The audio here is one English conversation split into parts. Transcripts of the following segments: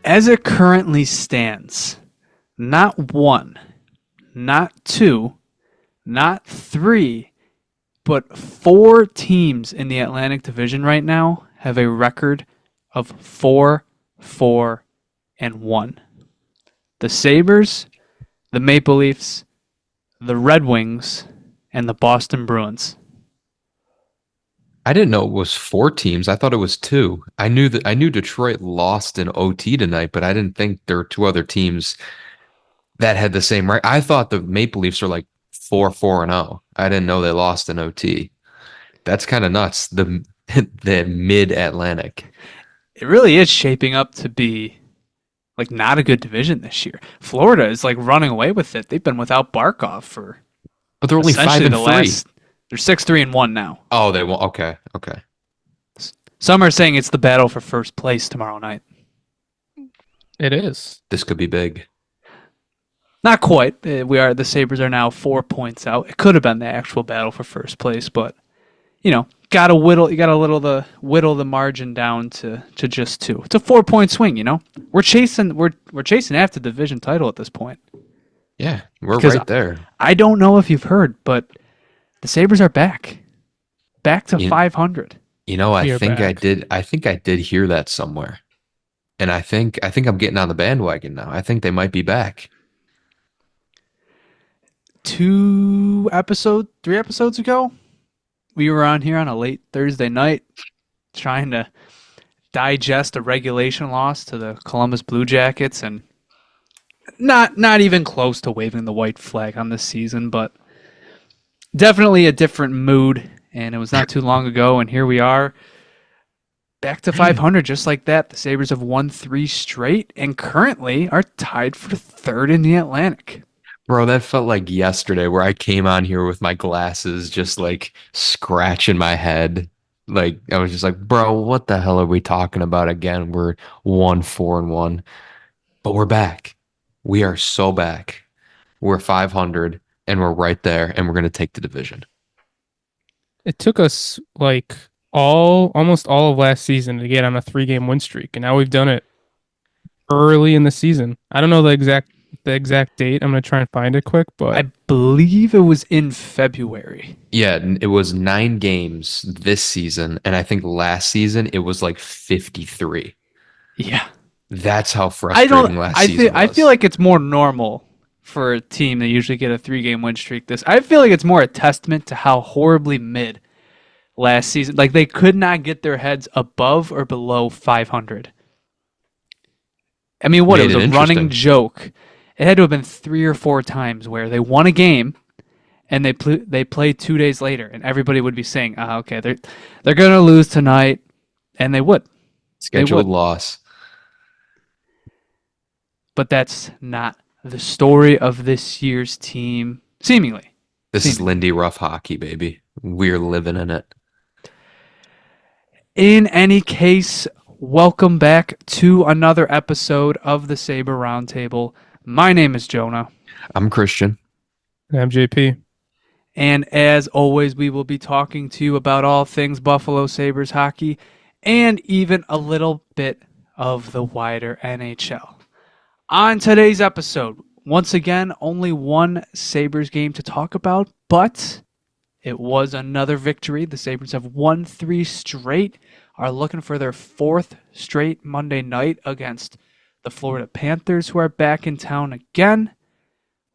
As it currently stands, not one, not two, not three, but four teams in the Atlantic Division right now have a record of 4-4-1. The Sabres, the Maple Leafs, the Red Wings, and the Boston Bruins. I didn't know it was four teams. I thought it was two. I knew Detroit lost in OT tonight, but I didn't think there were two other teams that had the same right. I thought the Maple Leafs are like 4-4-0. I didn't know they lost in OT. That's kind of nuts. The mid-Atlantic. It really is shaping up to be like not a good division this year. Florida is like running away with it. They've been without Barkov for But they're only five essentially and the three. last. They're 6-3-1 now. Oh, they won't. Okay, okay. Some are saying it's the battle for first place tomorrow night. It is. This could be big. Not quite. The Sabres are now 4 points out. It could have been the actual battle for first place, but gotta whittle the margin down to just two. It's a 4 point swing, We're chasing after the division title at this point. Yeah, we're Because right there. I don't know if you've heard, but the Sabres are back. Back to 500. I are think back. I think I did hear that somewhere. And I think I'm getting on the bandwagon now. I think they might be back. 3 episodes ago, we were on here on a late Thursday night trying to digest a regulation loss to the Columbus Blue Jackets, and not even close to waving the white flag on this season, but definitely a different mood. And it was not too long ago, and here we are back to 500 just like that. The Sabres have won 3 straight and currently are tied for third in the Atlantic. Bro, that felt like yesterday where I came on here with my glasses just like scratching my head. Like I was just like, bro, what the hell are we talking about again? We're 1-4-1. But we're back. We are so back. We're 500 and we're right there and we're going to take the division. It took us like almost all of last season to get on a 3-game win streak, and now we've done it early in the season. I don't know the exact date. I'm gonna try and find it quick, but I believe it was in February. Yeah, it was 9 games this season, and I think last season it was like 53. Yeah. That's how frustrating last season was. I feel like it's more normal for a team that usually get a 3-game win streak. I feel like it's more a testament to how horribly mid last season. Like they could not get their heads above or below 500. I mean, it was a running joke. It had to have been 3 or 4 times where they won a game and they played 2 days later, and everybody would be saying, okay, they're gonna lose tonight, and they would. Scheduled loss. But that's not the story of this year's team, seemingly. This is Lindy Ruff hockey, baby. We're living in it. In any case, welcome back to another episode of the Sabre Roundtable. My name is Jonah. I'm Christian. I'm JP. And as always, we will be talking to you about all things Buffalo Sabres hockey and even a little bit of the wider NHL. On today's episode, once again, only one Sabres game to talk about, but it was another victory. The Sabres have won 3 straight, are looking for their 4th straight Monday night against the Florida Panthers, who are back in town again.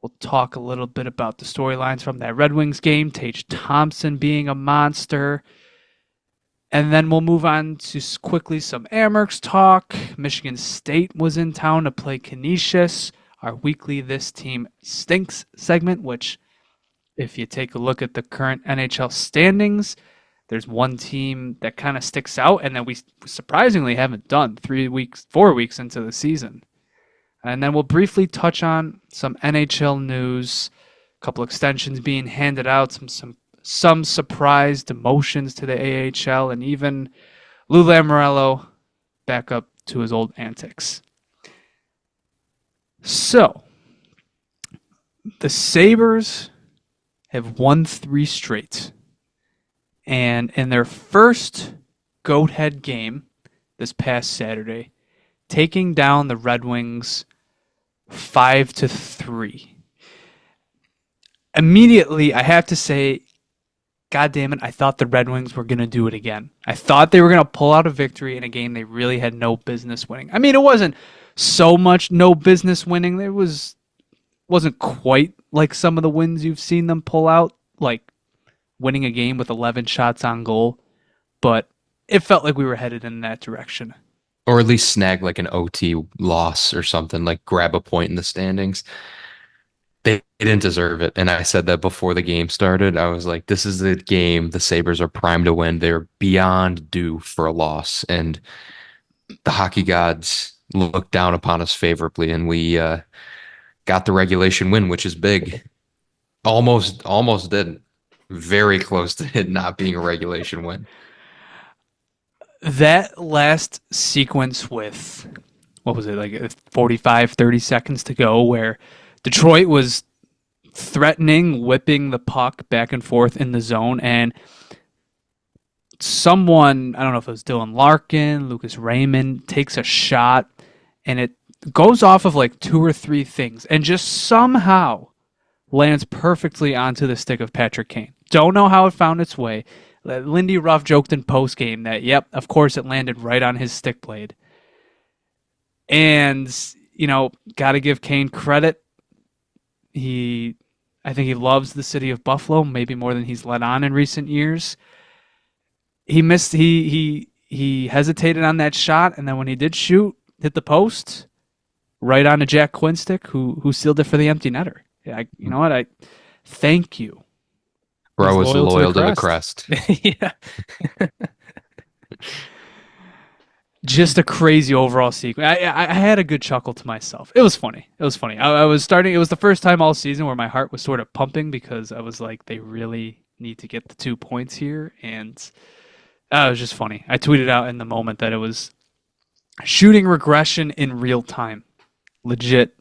We'll talk a little bit about the storylines from that Red Wings game, Tage Thompson being a monster. And then we'll move on to quickly some Amerks talk. Michigan State was in town to play Canisius, our weekly This Team Stinks segment, which, if you take a look at the current NHL standings, there's one team that kind of sticks out and that we surprisingly haven't done 4 weeks into the season. And then we'll briefly touch on some NHL news, a couple extensions being handed out, some surprise demotions to the AHL, and even Lou Lamoriello back up to his old antics. So, the Sabres have won 3 straight. And in their first Goathead game this past Saturday, taking down the Red Wings 5-3. Immediately, I have to say, God damn it, I thought the Red Wings were going to do it again. I thought they were going to pull out a victory in a game they really had no business winning. I mean, it wasn't so much no business winning. It wasn't quite like some of the wins you've seen them pull out, like winning a game with 11 shots on goal. But it felt like we were headed in that direction. Or at least snag like an OT loss or something, like grab a point in the standings. They didn't deserve it. And I said that before the game started. I was like, this is the game the Sabres are primed to win. They're beyond due for a loss. And the hockey gods looked down upon us favorably. And we got the regulation win, which is big. Almost didn't. Very close to it not being a regulation win. That last sequence with, what was it, like 45, 30 seconds to go, where Detroit was threatening, whipping the puck back and forth in the zone, and someone, I don't know if it was Dylan Larkin, Lucas Raymond, takes a shot, and it goes off of like 2 or 3 things, and just somehow lands perfectly onto the stick of Patrick Kane. Don't know how it found its way. Lindy Ruff joked in postgame that, yep, of course it landed right on his stick blade. And, got to give Kane credit. I think he loves the city of Buffalo, maybe more than he's let on in recent years. He missed. He hesitated on that shot, and then when he did shoot, hit the post, right onto Jack Quinstick, who sealed it for the empty netter. Yeah, you know what? I thank you. Bro was loyal to the crest. Yeah. Just a crazy overall sequence. I had a good chuckle to myself. It was funny. It was the first time all season where my heart was sort of pumping because I was like, they really need to get the 2 points here. And it was just funny. I tweeted out in the moment that it was shooting regression in real time. Legit.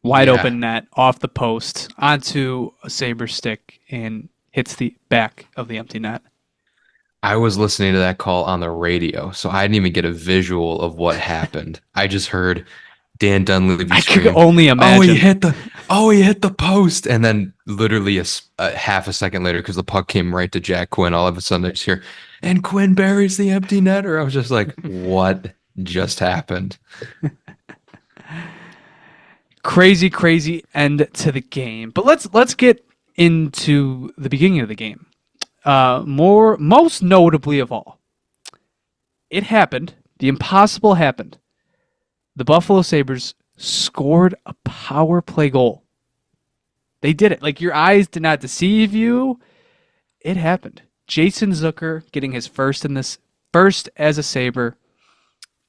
Wide open net, off the post, onto a Sabre stick, and hits the back of the empty net. I was listening to that call on the radio, so I didn't even get a visual of what happened. I just heard Dan Dunleavy scream, I could only imagine. He hit the post. And then literally a half a second later, because the puck came right to Jack Quinn, all of a sudden I just hear, and Quinn buries the empty netter. I was just like, what just happened? Crazy end to the game. But let's get into the beginning of the game. Most notably of all, it happened. The impossible happened. The Buffalo Sabres scored a power play goal. They did it. Like, your eyes did not deceive you. It happened. Jason Zucker getting his first as a Sabre,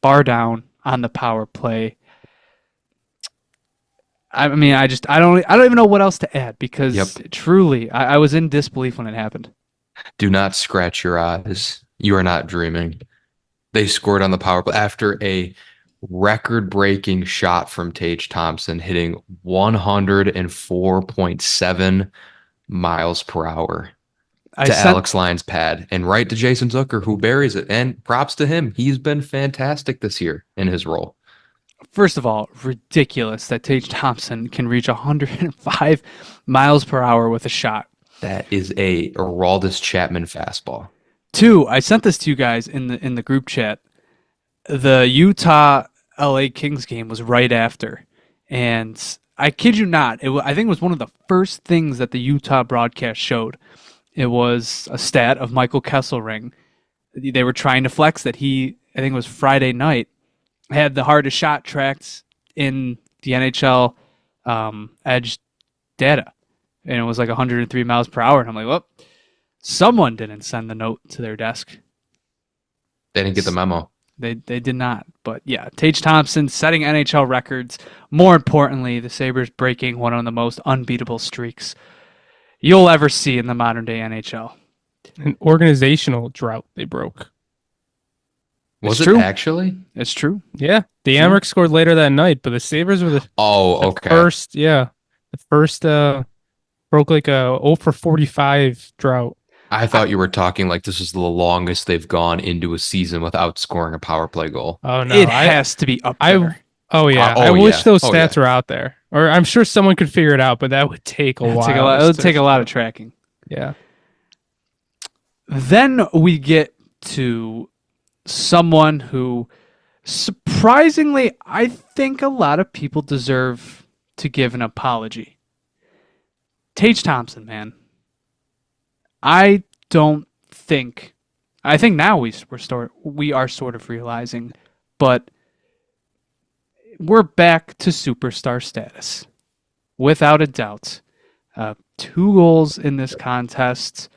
bar down on the power play. I mean, I don't even know what else to add because truly, I was in disbelief when it happened. Do not scratch your eyes. You are not dreaming. They scored on the power play after a record-breaking shot from Tage Thompson, hitting 104.7 miles per hour to Alex Lyon's pad and right to Jason Zucker, who buries it. And props to him. He's been fantastic this year in his role. First of all, ridiculous that Tage Thompson can reach 105 miles per hour with a shot. That is a Aroldis Chapman fastball. 2, I sent this to you guys in the group chat. The Utah LA Kings game was right after, and I kid you not, I think it was one of the first things that the Utah broadcast showed. It was a stat of Michael Kesselring. They were trying to flex that I think it was Friday night, had the hardest shot tracked in the NHL edge data. And it was like 103 miles per hour. And I'm like, well, someone didn't send the note to their desk. They didn't get the memo. They did not. But yeah, Tage Thompson setting NHL records. More importantly, the Sabres breaking one of the most unbeatable streaks you'll ever see in the modern day NHL. An organizational drought they broke. Was it actually? It's true. Yeah. The Amerks scored later that night, but the Sabres were the first broke like a 0 for 45 drought. I thought you were talking like this is the longest they've gone into a season without scoring a power play goal. Oh no, It has to be up there. Oh yeah, I Oh wish yeah. those Oh stats yeah. were out there, or I'm sure someone could figure it out, but that would take a while. It would take a lot of tracking. Yeah. Then we get to someone who, surprisingly, I think a lot of people deserve to give an apology. Tage Thompson, man. I don't think. I think now we are sort of realizing, but we're back to superstar status, without a doubt. 2 goals in this contest,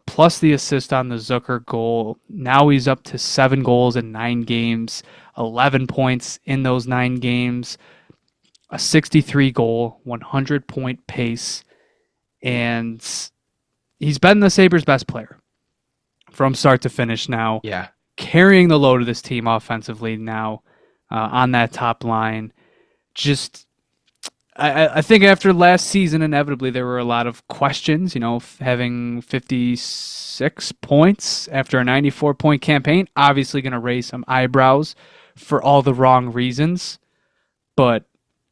plus the assist on the Zucker goal. Now he's up to 7 goals in 9 games, 11 points in those 9 games, a 63 goal, 100 point pace, and he's been the Sabres' best player from start to finish now. Yeah. Carrying the load of this team offensively now on that top line. Just, I think after last season, inevitably there were a lot of questions. Having 56 points after a 94-point campaign, obviously going to raise some eyebrows for all the wrong reasons. But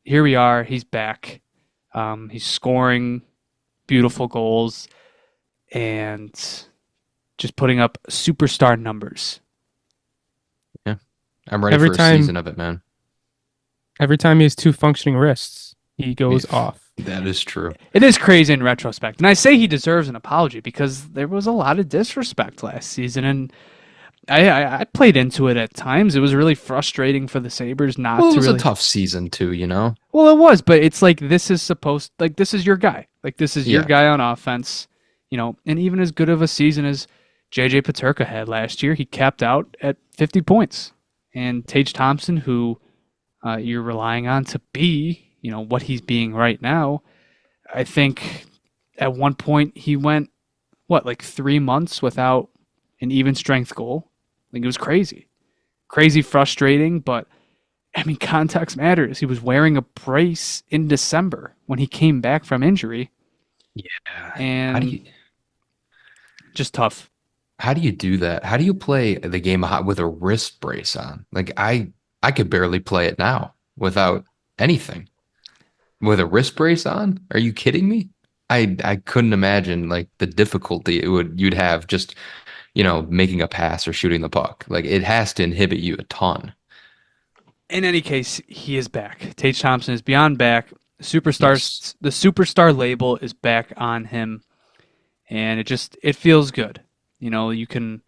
here we are. He's back. He's scoring beautiful goals and just putting up superstar numbers. Yeah. I'm ready for a season of it, man. Every time he has 2 functioning wrists, he goes off. That is true. It is crazy in retrospect. And I say he deserves an apology because there was a lot of disrespect last season. And I played into it at times. It was really frustrating for the Sabres not to really... It was a tough season too, Well, it was, but it's like this is your guy. Like this is your guy on offense, and even as good of a season as JJ Peterka had last year, he capped out at 50 points. And Tage Thompson, who you're relying on to be, what he's being right now, I think at one point he went, 3 months without an even strength goal. I think it was crazy. Crazy frustrating, but I mean, context matters. He was wearing a brace in December when he came back from injury. Yeah. And just tough. How do you do that? How do you play the game with a wrist brace on? Like I could barely play it now without anything. With a wrist brace on? Are you kidding me? I couldn't imagine like the difficulty you'd have just, making a pass or shooting the puck. Like it has to inhibit you a ton. In any case, he is back. Tage Thompson is beyond back. The superstar label is back on him, and it feels good. You can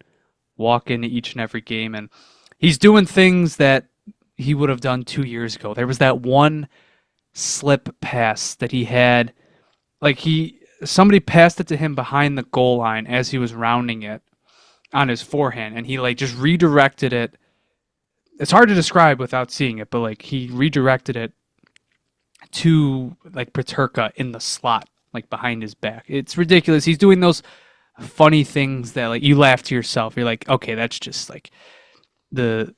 walk into each and every game, and he's doing things that he would have done 2 years ago. There was that one slip pass that he had, somebody passed it to him behind the goal line as he was rounding it on his forehand, and he just redirected it. It's hard to describe without seeing it, but he redirected it to Peterka in the slot, behind his back. It's ridiculous. He's doing those funny things that you laugh to yourself. You're like, okay, that's just the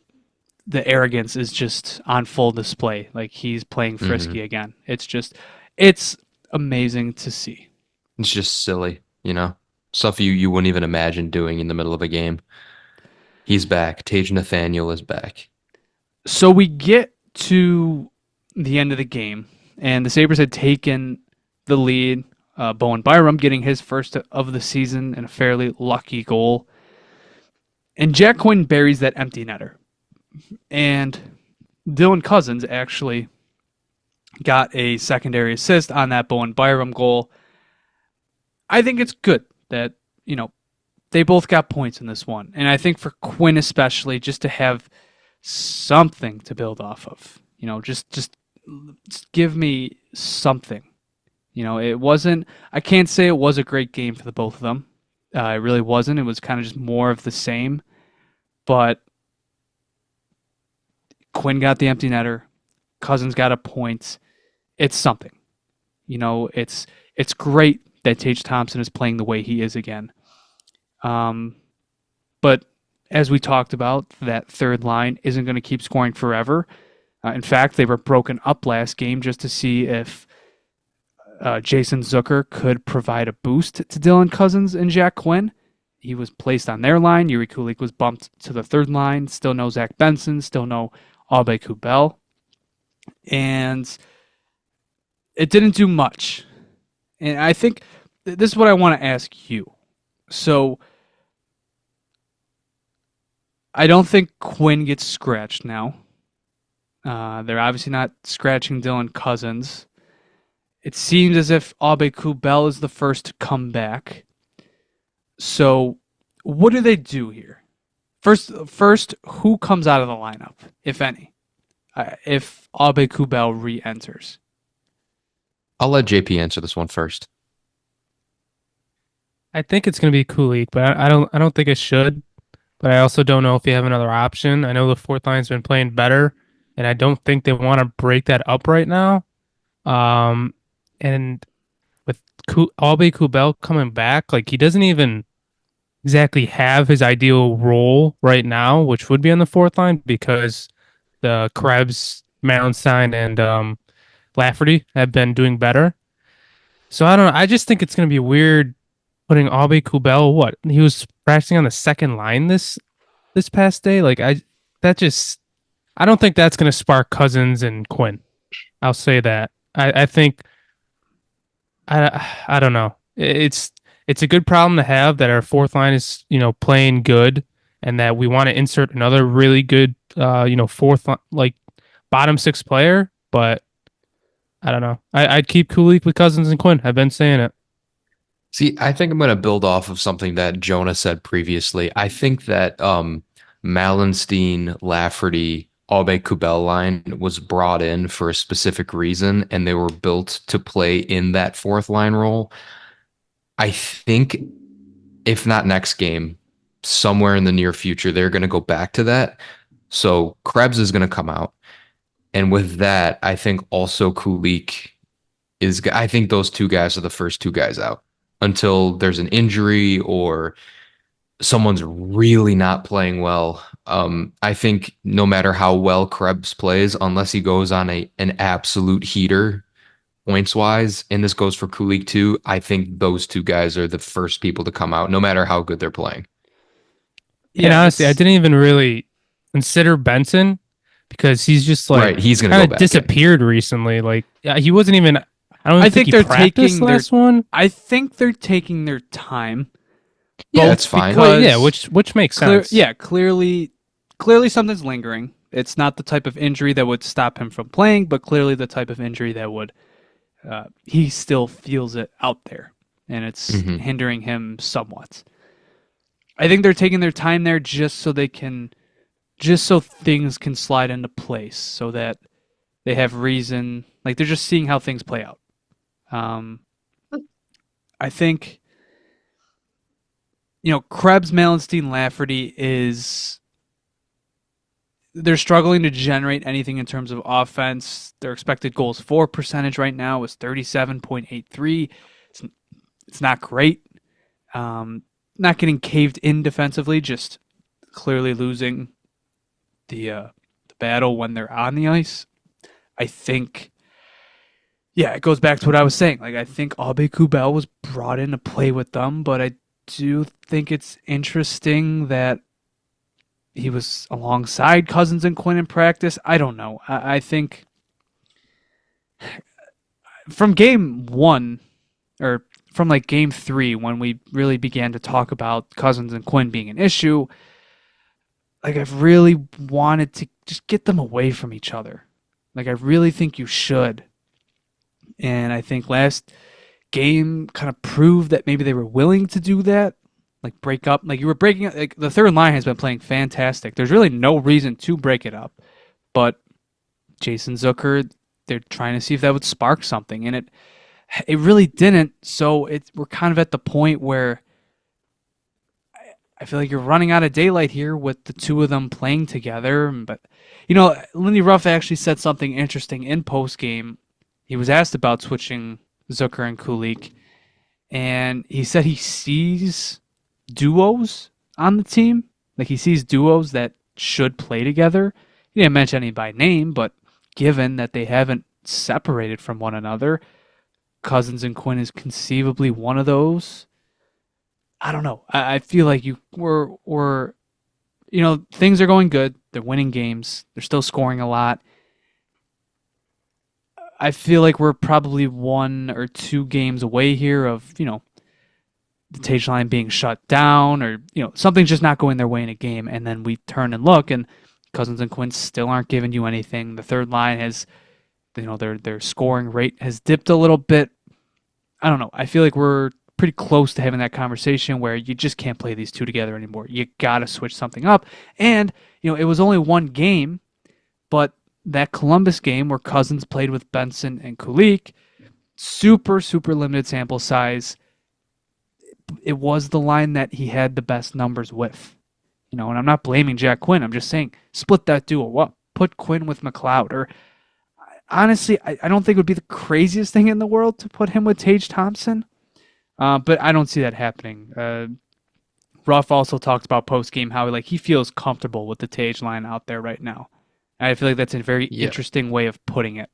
arrogance is just on full display. He's playing frisky again. It's amazing to see. It's just silly, stuff you wouldn't even imagine doing in the middle of a game. He's back. Tage Nathaniel is back. So we get to the end of the game, and the Sabres had taken the lead. Bowen Byram getting his first of the season and a fairly lucky goal. And Jack Quinn buries that empty netter. And Dylan Cousins actually got a secondary assist on that Bowen Byram goal. I think it's good that, they both got points in this one. And I think for Quinn especially, just to have something to build off of. Just give me something. It wasn't, I can't say it was a great game for the both of them. It really wasn't. It was kind of just more of the same. But Quinn got the empty netter. Cousins got a point. It's something. It's great that Tage Thompson is playing the way he is again. But as we talked about, that third line isn't going to keep scoring forever. In fact, they were broken up last game just to see if Jason Zucker could provide a boost to Dylan Cousins and Jack Quinn. He was placed on their line. Yuri Kulik was bumped to the third line. Still no Zach Benson. Still no Abe Kubel. And it didn't do much. And I think this is what I want to ask you. So I don't think Quinn gets scratched now. They're obviously not scratching Dylan Cousins. It seems as if Abe Kubel is the first to come back. So what do they do here? First, who comes out of the lineup, if any, if Abe Kubel re-enters? I'll let JP answer this one first. I think it's going to be Kulik, but I don't think it should. But I also don't know if you have another option. I know the fourth line's been playing better, and I don't think they want to break that up right now. And with Abe Kubel coming back, like he doesn't even exactly have his ideal role right now, which would be on the fourth line because the Krebs, Mallenstein, and Lafferty have been doing better. So I don't know. I just think it's going to be weird putting Abe Kubel. What he was practicing on the second line this past day. Like I don't think that's going to spark Cousins and Quinn. I'll say that. I think I don't know. It's a good problem to have that our fourth line is playing good, and that we want to insert another really good fourth line, like bottom six player. But I don't know. I'd keep Kulik with Cousins and Quinn. I've been saying it. See, I think I'm going to build off of something that Jonah said previously. I think that Mallenstein, Lafferty, Abe Kubel line was brought in for a specific reason, and they were built to play in that fourth line role. I think, if not next game, somewhere in the near future, they're going to go back to that. So Krebs is going to come out. And with that, I think also Kulik is, I think those two guys are the first two guys out until there's an injury or someone's really not playing well. I think no matter how well Krebs plays, unless he goes on an absolute heater points wise, and this goes for Kulik too, I think those two guys are the first people to come out, no matter how good they're playing. Yeah, and honestly, I didn't even really consider Benson because he's just like right, he's gonna kind go of back disappeared recently. Like he wasn't even. I think they're taking last one. I think they're taking their time. Yeah, that's fine. Well, yeah, which makes sense. Yeah, clearly something's lingering. It's not the type of injury that would stop him from playing, but clearly the type of injury that would. He still feels it out there, and it's hindering him somewhat. I think they're taking their time there just so things can slide into place, so that they have reason. Like they're just seeing how things play out. I think. Krebs, Mallenstein, Lafferty they're struggling to generate anything in terms of offense. Their expected goals for percentage right now is 37.83. It's not great. Not getting caved in defensively, just clearly losing the battle when they're on the ice. I think, it goes back to what I was saying. Like I think Abe Kubel was brought in to play with them, but I do think it's interesting that he was alongside Cousins and Quinn in practice. I don't know. I think from game one, or from like game 3, when we really began to talk about Cousins and Quinn being an issue, like I've really wanted to just get them away from each other. Like I really think you should. And I think last game kind of proved that maybe they were willing to do that, like break up. Like you were breaking up. Like the third line has been playing fantastic. There's really no reason to break it up, but Jason Zucker, they're trying to see if that would spark something, and it really didn't. So we're kind of at the point where I feel like you're running out of daylight here with the two of them playing together. But Lindy Ruff actually said something interesting in post game. He was asked about switching Zucker and Kulik, and he said he sees duos on the team. Like he sees duos that should play together. He didn't mention any by name, but given that they haven't separated from one another, Cousins and Quinn is conceivably one of those. I don't know. I feel like we're things are going good. They're winning games. They're still scoring a lot. I feel like we're probably 1 or 2 games away here of, the Tage line being shut down, or, something's just not going their way in a game, and then we turn and look, and Cousins and Quinn still aren't giving you anything. The third line has, their scoring rate has dipped a little bit. I don't know. I feel like we're pretty close to having that conversation where you just can't play these two together anymore. You got to switch something up. And, it was only one game, but that Columbus game where Cousins played with Benson and Kulik, super, super limited sample size. It was the line that he had the best numbers with. And I'm not blaming Jack Quinn. I'm just saying split that duo up. Put Quinn with McLeod. Or honestly, I don't think it would be the craziest thing in the world to put him with Tage Thompson. But I don't see that happening. Ruff also talked about post-game how he feels comfortable with the Tage line out there right now. I feel like that's a very interesting way of putting it.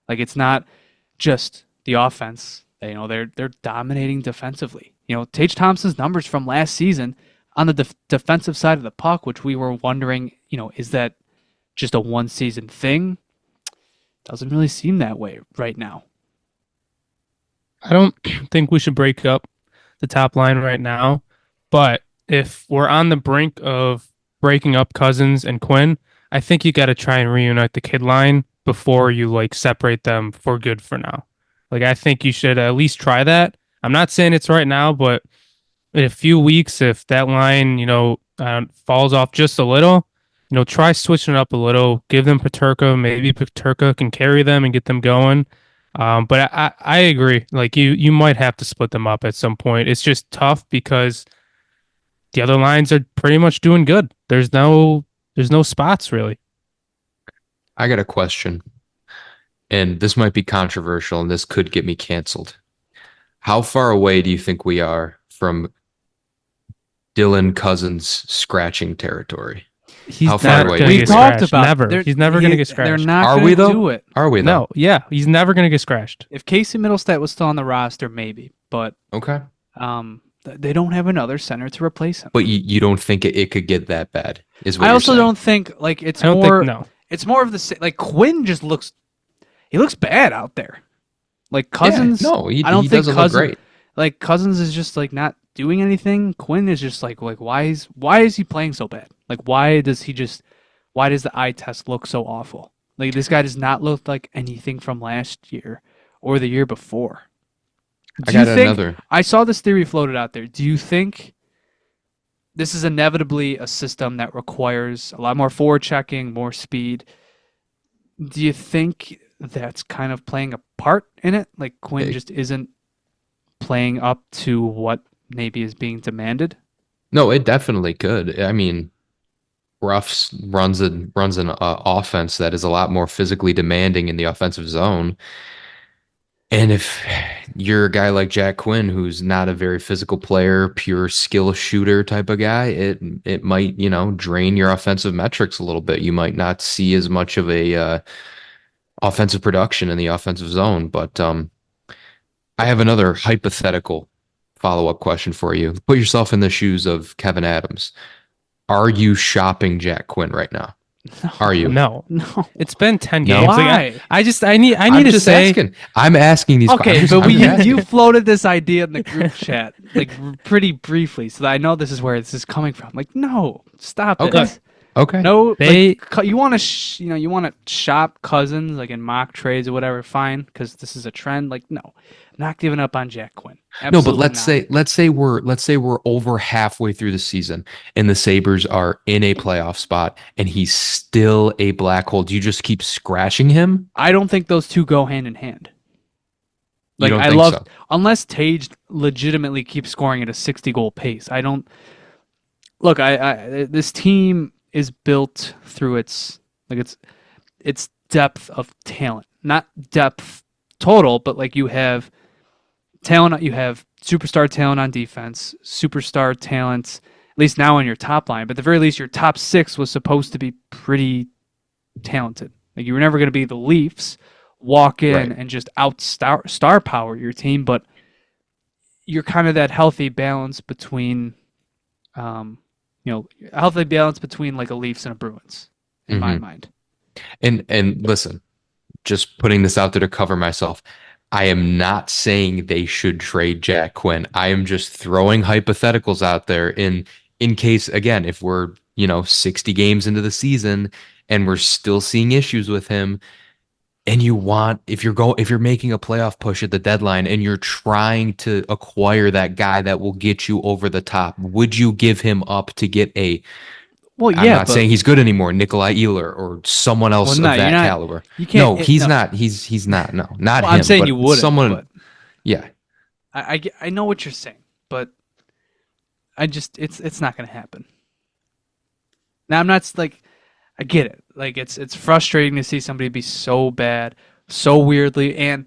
It's not just the offense. They're dominating defensively. Tage Thompson's numbers from last season on the defensive side of the puck, which we were wondering, is that just a one-season thing? Doesn't really seem that way right now. I don't think we should break up the top line right now, but if we're on the brink of breaking up Cousins and Quinn, I think you got to try and reunite the kid line before you separate them for good for now. I think you should at least try that. I'm not saying it's right now, but in a few weeks, if that line, falls off just a little, try switching it up a little. Give them Peterka. Maybe Peterka can carry them and get them going. But I agree. You might have to split them up at some point. It's just tough because the other lines are pretty much doing good. There's no spots really. I got a question, and this might be controversial, and this could get me canceled. How far away do you think we are from Dylan Cousins scratching territory? He's How far not away? gonna We get talked scratched. about Never. He's never going to get scratched. They're not Are going we to though? do it. Are we though? No, yeah, he's never going to get scratched. If Casey Middlestat was still on the roster, maybe, but Okay. they don't have another center to replace him. But you don't think it could get that bad? Is what I you're also saying. don't think it's I don't more. think no. It's more of the Quinn just looks. He looks bad out there. Cousins. Yeah, no, I don't he think doesn't Cousins, look great. Cousins is just not doing anything. Quinn is just why is he playing so bad? Why does the eye test look so awful? This guy does not look like anything from last year or the year before. I saw this theory floated out there. Do you think this is inevitably a system that requires a lot more forward checking, more speed? Do you think that's kind of playing a part in it? Quinn just isn't playing up to what maybe is being demanded? No, it definitely could. I mean, Ruffs runs an offense that is a lot more physically demanding in the offensive zone. And if you're a guy like Jack Quinn, who's not a very physical player, pure skill shooter type of guy, it might, drain your offensive metrics a little bit. You might not see as much of a offensive production in the offensive zone. But I have another hypothetical follow-up question for you. Put yourself in the shoes of Kevin Adams. Are you shopping Jack Quinn right now? No. Are you? No. It's been 10 No? games. Why? I need I'm to just say asking. I'm asking these Okay, questions. but I'm asking. you floated this idea in the group chat pretty briefly, so that I know this is where this is coming from. No, stop Okay. it. Okay. No, They- you want to you want to shop Cousins in mock trades or whatever, fine, because this is a trend. No, I'm not giving up on Jack Quinn. No, but Absolutely let's say we're over halfway through the season and the Sabres are in a playoff spot and he's still a black hole. Do you just keep scratching him? I don't think those two go hand in hand. You don't think so? Unless Tage legitimately keeps scoring at a 60-goal pace. I don't look. I this team is built through its depth of talent, not depth total, but you have talent, you have superstar talent on defense, superstar talent, at least now on your top line, but at the very least your top 6 was supposed to be pretty talented. You were never going to be the Leafs walk in Right. and just star power your team, but you're kind of that healthy balance between, healthy balance between like a Leafs and a Bruins, in my Hmm. mind. And listen, just putting this out there to cover myself. I am not saying they should trade Jack Quinn. I am just throwing hypotheticals out there in case, again, if we're, 60 games into the season and we're still seeing issues with him, and if you're making a playoff push at the deadline and you're trying to acquire that guy that will get you over the top, would you give him up to get Well, I'm yeah, not but saying he's good anymore, Nikolai Ehlers or someone well, else no, of you're that not. caliber? You can't. No, he's No. not. He's not. No, not Well, I'm him, saying but you wouldn't, someone. but Yeah, I know what you're saying, but it's not going to happen. Now I'm not like I get it. Like it's frustrating to see somebody be so bad, so weirdly, and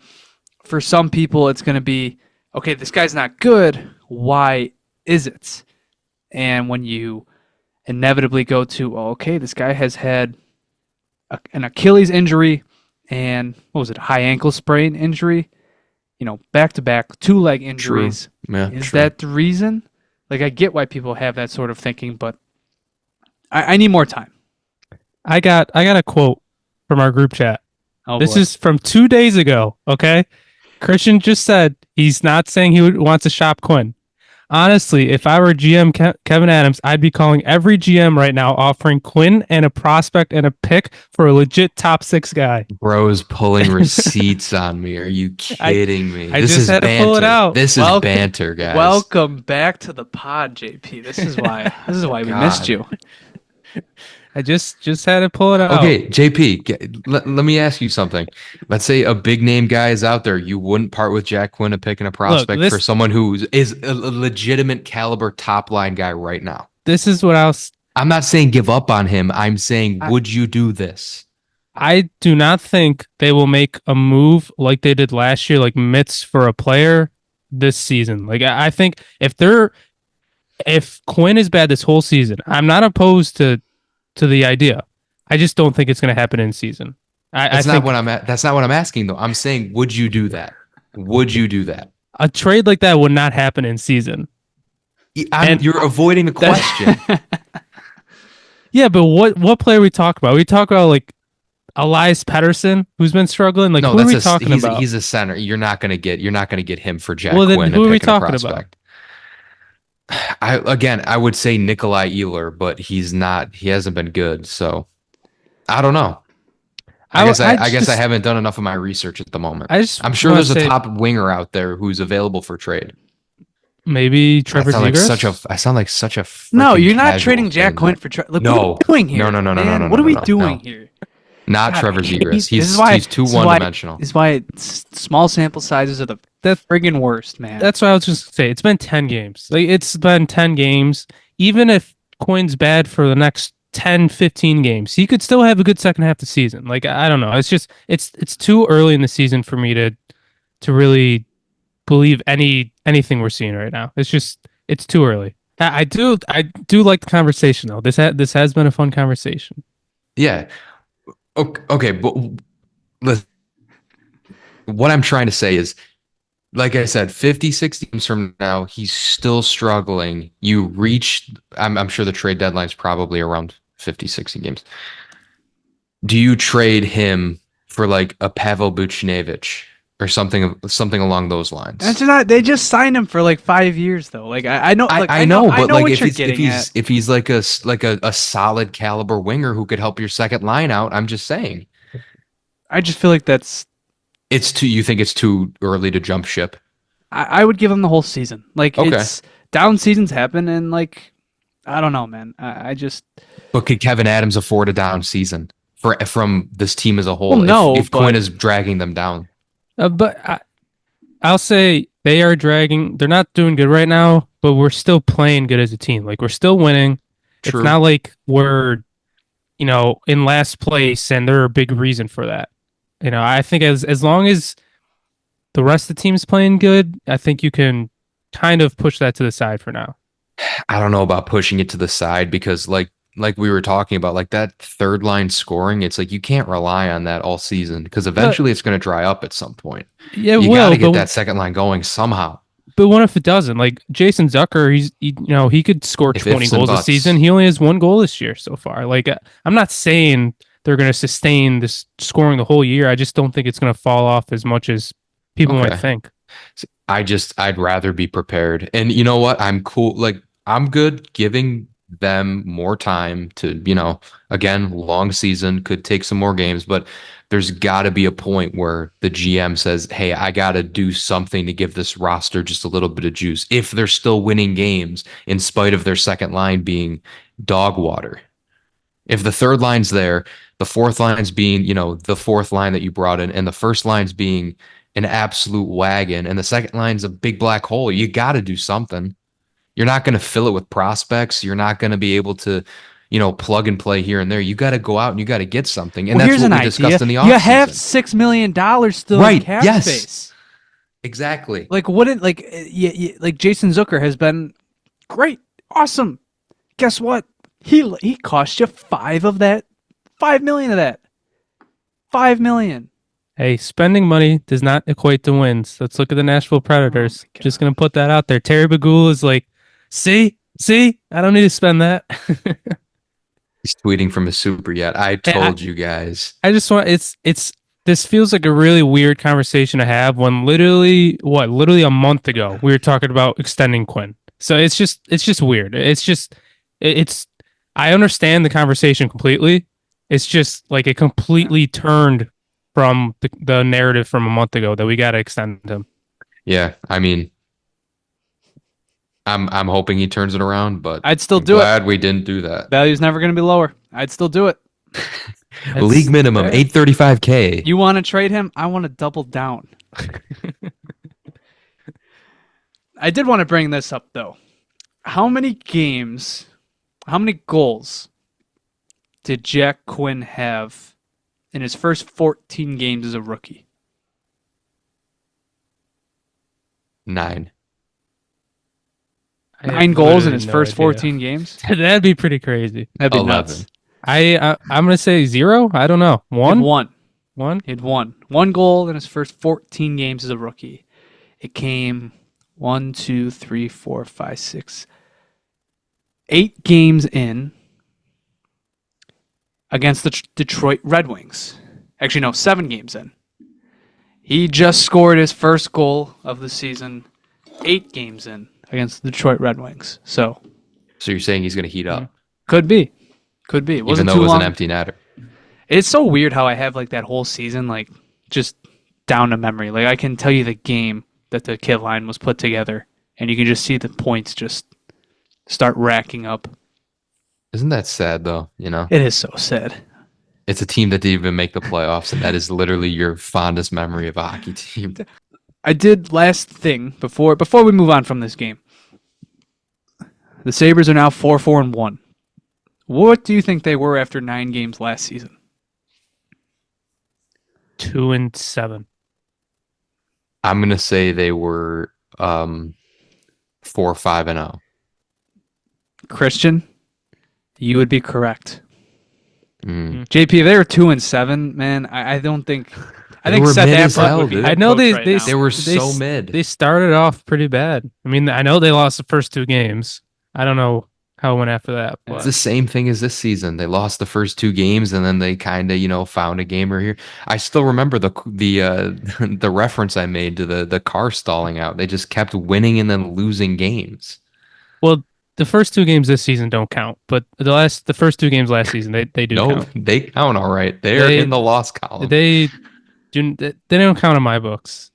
for some people it's going to be okay. This guy's not good. Why is it? And when you inevitably go to, oh, okay, this guy has had an Achilles injury and what was it, a high ankle sprain injury? Back to back, 2 leg injuries. yeah, Is true. that the reason? Like, I get why people have that sort of thinking, but I need more time. I got a quote from our group chat. Oh, This boy. is from 2 days ago. Okay, Christian just said he's not saying wants to shop Quinn. Honestly, if I were GM Kevin Adams, I'd be calling every GM right now offering Quinn and a prospect and a pick for a legit top 6 guy. Bro's pulling receipts on me. Are you kidding me? I This just is had to banter. pull it out. This is banter, guys. Welcome back to the pod, JP. This is why we missed you. I just had to pull it out. Okay, JP, let me ask you something. Let's say a big name guy is out there. You wouldn't part with Jack Quinn to pick in a prospect for someone who is a legitimate caliber top line guy right now. This is what I'm not saying give up on him. I'm saying, would you do this? I do not think they will make a move like they did last year, like Mitts for a player this season. Like I think if Quinn is bad this whole season, I'm not opposed to the idea. I just don't think it's going to happen in season. That's not what I'm asking though. I'm saying, would you do that? Would you do that? A trade like that would not happen in season. You're avoiding the question. Yeah, but what player are we talking about? We talk about like Elias Pettersson, who's been struggling. Like, who are we talking about? He's a center. You're not gonna get him for Jack Well, then Quinn. who are we picking a talking about? prospect. I would say Nikolai Ehlers, but he's not. He hasn't been good, so I don't know. I guess I haven't done enough of my research at the moment. I'm sure there's a top winger out there who's available for trade. Maybe Trevor Zegras. I sound like such a no. You're not trading Jack Quinn for Trevor. No, what are we doing here? No. What are we doing here? Not God, Trevor Zegras. He's too one-dimensional. This is why small sample sizes are the friggin' worst, man. That's what I was just say. It's been 10 games. Like it's been 10 games. Even if Quinn's bad for the next 10, 15 games, he could still have a good second half of the season. Like I don't know. It's just it's too early in the season for me to really believe anything we're seeing right now. It's too early. I do like the conversation though. This has been a fun conversation. Yeah. Okay, but listen, what I'm trying to say is, like I said, 56 games from now, he's still struggling. I'm sure the trade deadline's probably around 50, 60 games. Do you trade him for like a Pavel Buchnevich or something along those lines? That's not. They just signed him for like 5 years though. Like I know. Like, I know, but like if he's like a solid caliber winger who could help your second line out, I'm just saying. I just feel like you think it's too early to jump ship? I would give him the whole season. Like okay. It's down seasons happen, and like I don't know, man. I just. But could Kevin Adams afford a down season from this team as a whole? Well, no, if Quinn is dragging them down. But I'll say they are dragging. They're not doing good right now, but we're still playing good as a team. Like we're still winning. True. It's not like we're, in last place, and they're a big reason for that. I think as long as the rest of the team is playing good, I think you can kind of push that to the side for now. I don't know about pushing it to the side because, like, like we were talking about, like that third line scoring, it's like you can't rely on that all season because eventually it's going to dry up at some point. Yeah, it You got will, to get that second line going somehow. but what if it doesn't? Like Jason Zucker, he could score If 20 ifs and goals a buts. season. He only has 1 goal this year so far. Like I'm not saying they're going to sustain this scoring the whole year. I just don't think it's going to fall off as much as people might Okay. think. I'd rather be prepared. And you know what? I'm cool. Like, I'm good giving them more time to, again, long season, could take some more games, but there's got to be a point where the GM says, hey, I got to do something to give this roster just a little bit of juice if they're still winning games in spite of their second line being dog water. If the third line's there, the fourth line's being, the fourth line that you brought in, and the first line's being an absolute wagon, and the second line's a big black hole, you got to do something. You're not going to fill it with prospects. You're not going to be able to, plug and play here and there. You got to go out and you got to get something. And Well, that's here's what an we discussed in the idea. You have offseason. $6 million still in Right, cap yes. space. Exactly. Like, wouldn't like Jason Zucker has been great, awesome. Guess what? He cost you $5 million of that. $5 million. Hey, spending money does not equate to wins. Let's look at the Nashville Predators. Oh my God. Just going to put that out there. Terry Bagul is like, see, I don't need to spend that. He's tweeting from his super yacht. I told you guys. I just want this feels like a really weird conversation to have when literally a month ago we were talking about extending Quinn. So it's just weird. It's I understand the conversation completely. It's just like it completely turned from the narrative from a month ago that we got to extend him. Yeah, I mean, I'm hoping he turns it around, but I'd still I'm do glad we didn't do that. Value's never going to be lower. I'd still do it. League minimum, fair. $835K. You want to trade him? I want to double down. I did want to bring this up, though. How many goals did Jack Quinn have in his first 14 games as a rookie? 9. 9 goals in his no first idea. 14 games? That'd be pretty crazy. That'd be 11. nuts. I'm gonna say 0. I don't know. He had 1. He had 1. 1 goal in his first 14 games as a rookie. It came 1, 2, 3, 4, 5, 6, 8 games in against the Detroit Red Wings. Actually, no, 7 games in. He just scored his first goal of the season 8 games in against the Detroit Red Wings. So So you're saying he's going to heat up, could be. It even wasn't though too it was long. an empty netter. It's so weird how I have like that whole season like just down to memory. Like I can tell you the game that the kid line was put together, and you can just see the points just start racking up. Isn't that sad, though? It is so sad. It's a team that didn't even make the playoffs, and that is literally your fondest memory of a hockey team. I did last thing before we move on from this game. The Sabres are now 4-4-1. What do you think they were after 9 games last season? 2-7. I'm going to say they were 4-5-0. Christian, you would be correct. Mm. JP, if they were 2-7, man, I don't think. I They think were Seth mid as Appert hell, would be dude. head I know coach they- right they- now. They were They so s- mid. They started off pretty bad. I mean, I know they lost the first 2 games. I don't know how it went after that. It's But the same thing as this season. They lost the first 2 games, and then they kind of, found a gamer here. I still remember the the reference I made to the car stalling out. They just kept winning and then losing games. well, the first 2 games this season don't count, but the first 2 games last season they do No, count. they count all right. They're They- in the loss column. They don't count in my books.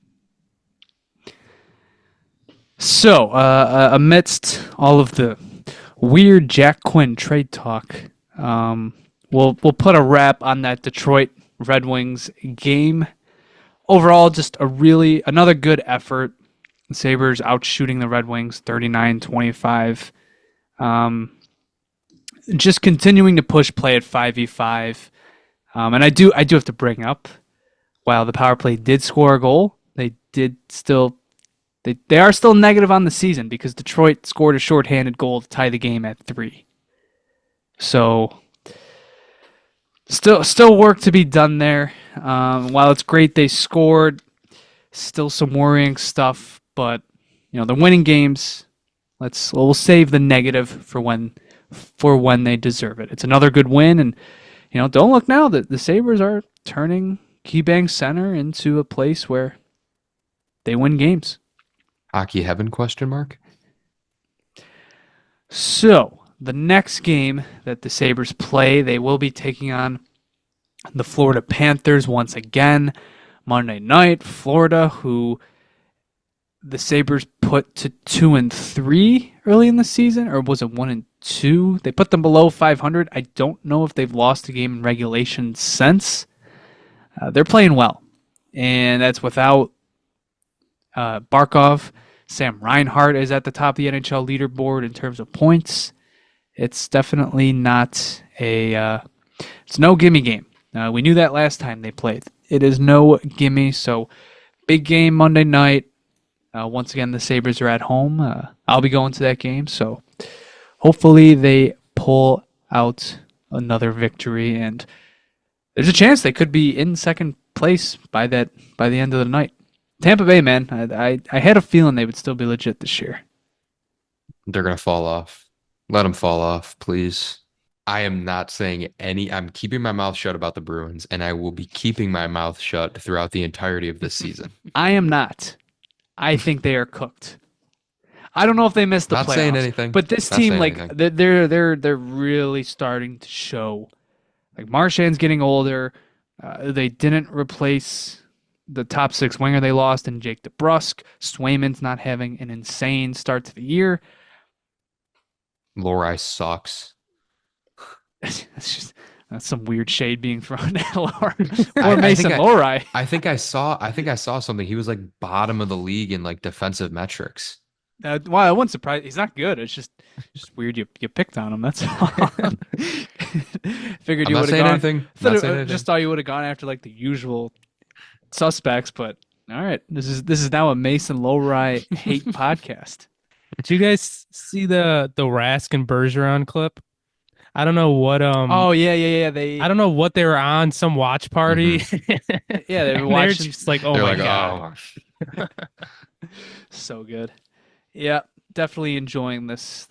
So, amidst all of the weird Jack Quinn trade talk, we'll put a wrap on that Detroit Red Wings game. Overall, just another good effort. The Sabres outshooting the Red Wings 39-25. Just continuing to push play at 5v5. And I do have to bring up, while the power play did score a goal, they are still negative on the season because Detroit scored a shorthanded goal to tie the game at 3. So still work to be done there. While it's great they scored, still some worrying stuff. But they're winning games. We'll save the negative for when they deserve it. It's another good win, and don't look now that the Sabres are turning KeyBank Center into a place where they win games. Hockey heaven question mark? So the next game that the Sabres play, they will be taking on the Florida Panthers once again Monday night. Florida, who the Sabres put to 2-3 early in the season, or was it 1-2? They put them below 500. I don't know if they've lost a game in regulation since. They're playing well, and that's without Barkov. Sam Reinhart is at the top of the NHL leaderboard in terms of points. It's definitely not it's no gimme game. We knew that last time they played. It is no gimme. So big game Monday night. Once again, the Sabres are at home. I'll be going to that game. So hopefully they pull out another victory, and there's a chance they could be in second place by the end of the night. Tampa Bay, man, I had a feeling they would still be legit this year. They're going to fall off. Let them fall off, please. I am not saying I'm keeping my mouth shut about the Bruins, and I will be keeping my mouth shut throughout the entirety of this season. I am not. I think they are cooked. I don't know if they missed the playoffs. Not saying anything. But this team, they're really starting to show. Like Marchand's getting older. They didn't replace the top six winger they lost in Jake DeBrusk. Swayman's not having an insane start to the year. Lohrei sucks. That's some weird shade being thrown at Mason Lohrei. I think I saw something. He was like bottom of the league in like defensive metrics. Well, I wasn't surprised. He's not good. It's just weird you picked on him. That's all. Figured you would have gone. Just thought you would have gone after like the usual suspects, but all right. This is now a Mason Lohrei hate podcast. Did you guys see the Rask and Bergeron clip? I don't know what Oh yeah. I don't know what they were on, some watch party. Mm-hmm. Yeah, they were watching. Just like, oh my god. Oh. So good. Yeah, definitely enjoying this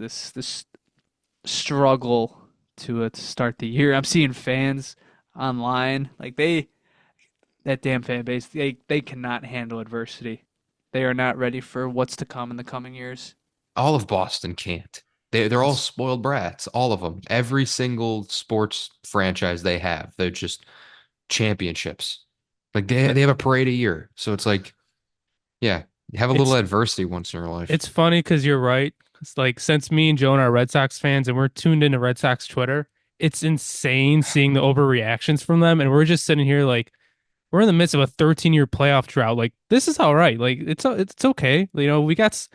struggle to start the year. I'm seeing fans online, like that damn fan base, they cannot handle adversity. They are not ready for what's to come in the coming years. All of Boston can't. They're all spoiled brats, all of them. Every single sports franchise they have, they're just championships. Like they have a parade a year, so it's like, yeah, have a little adversity once in your life. It's funny because you're right. It's like since me and Joan are Red Sox fans and we're tuned into Red Sox Twitter, it's insane seeing the overreactions from them, and we're just sitting here like we're in the midst of a 13-year playoff drought. Like this is all right. Like it's okay. We got.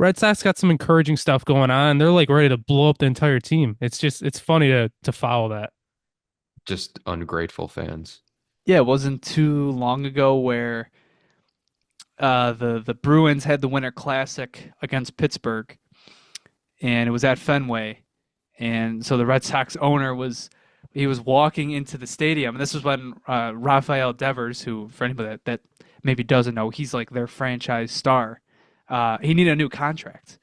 Red Sox got some encouraging stuff going on. They're like ready to blow up the entire team. It's funny to follow that. Just ungrateful fans. Yeah, it wasn't too long ago where the Bruins had the Winter Classic against Pittsburgh, and it was at Fenway, and so the Red Sox owner was walking into the stadium, and this was when Rafael Devers, who for anybody that maybe doesn't know, he's like their franchise star. He needed a new contract,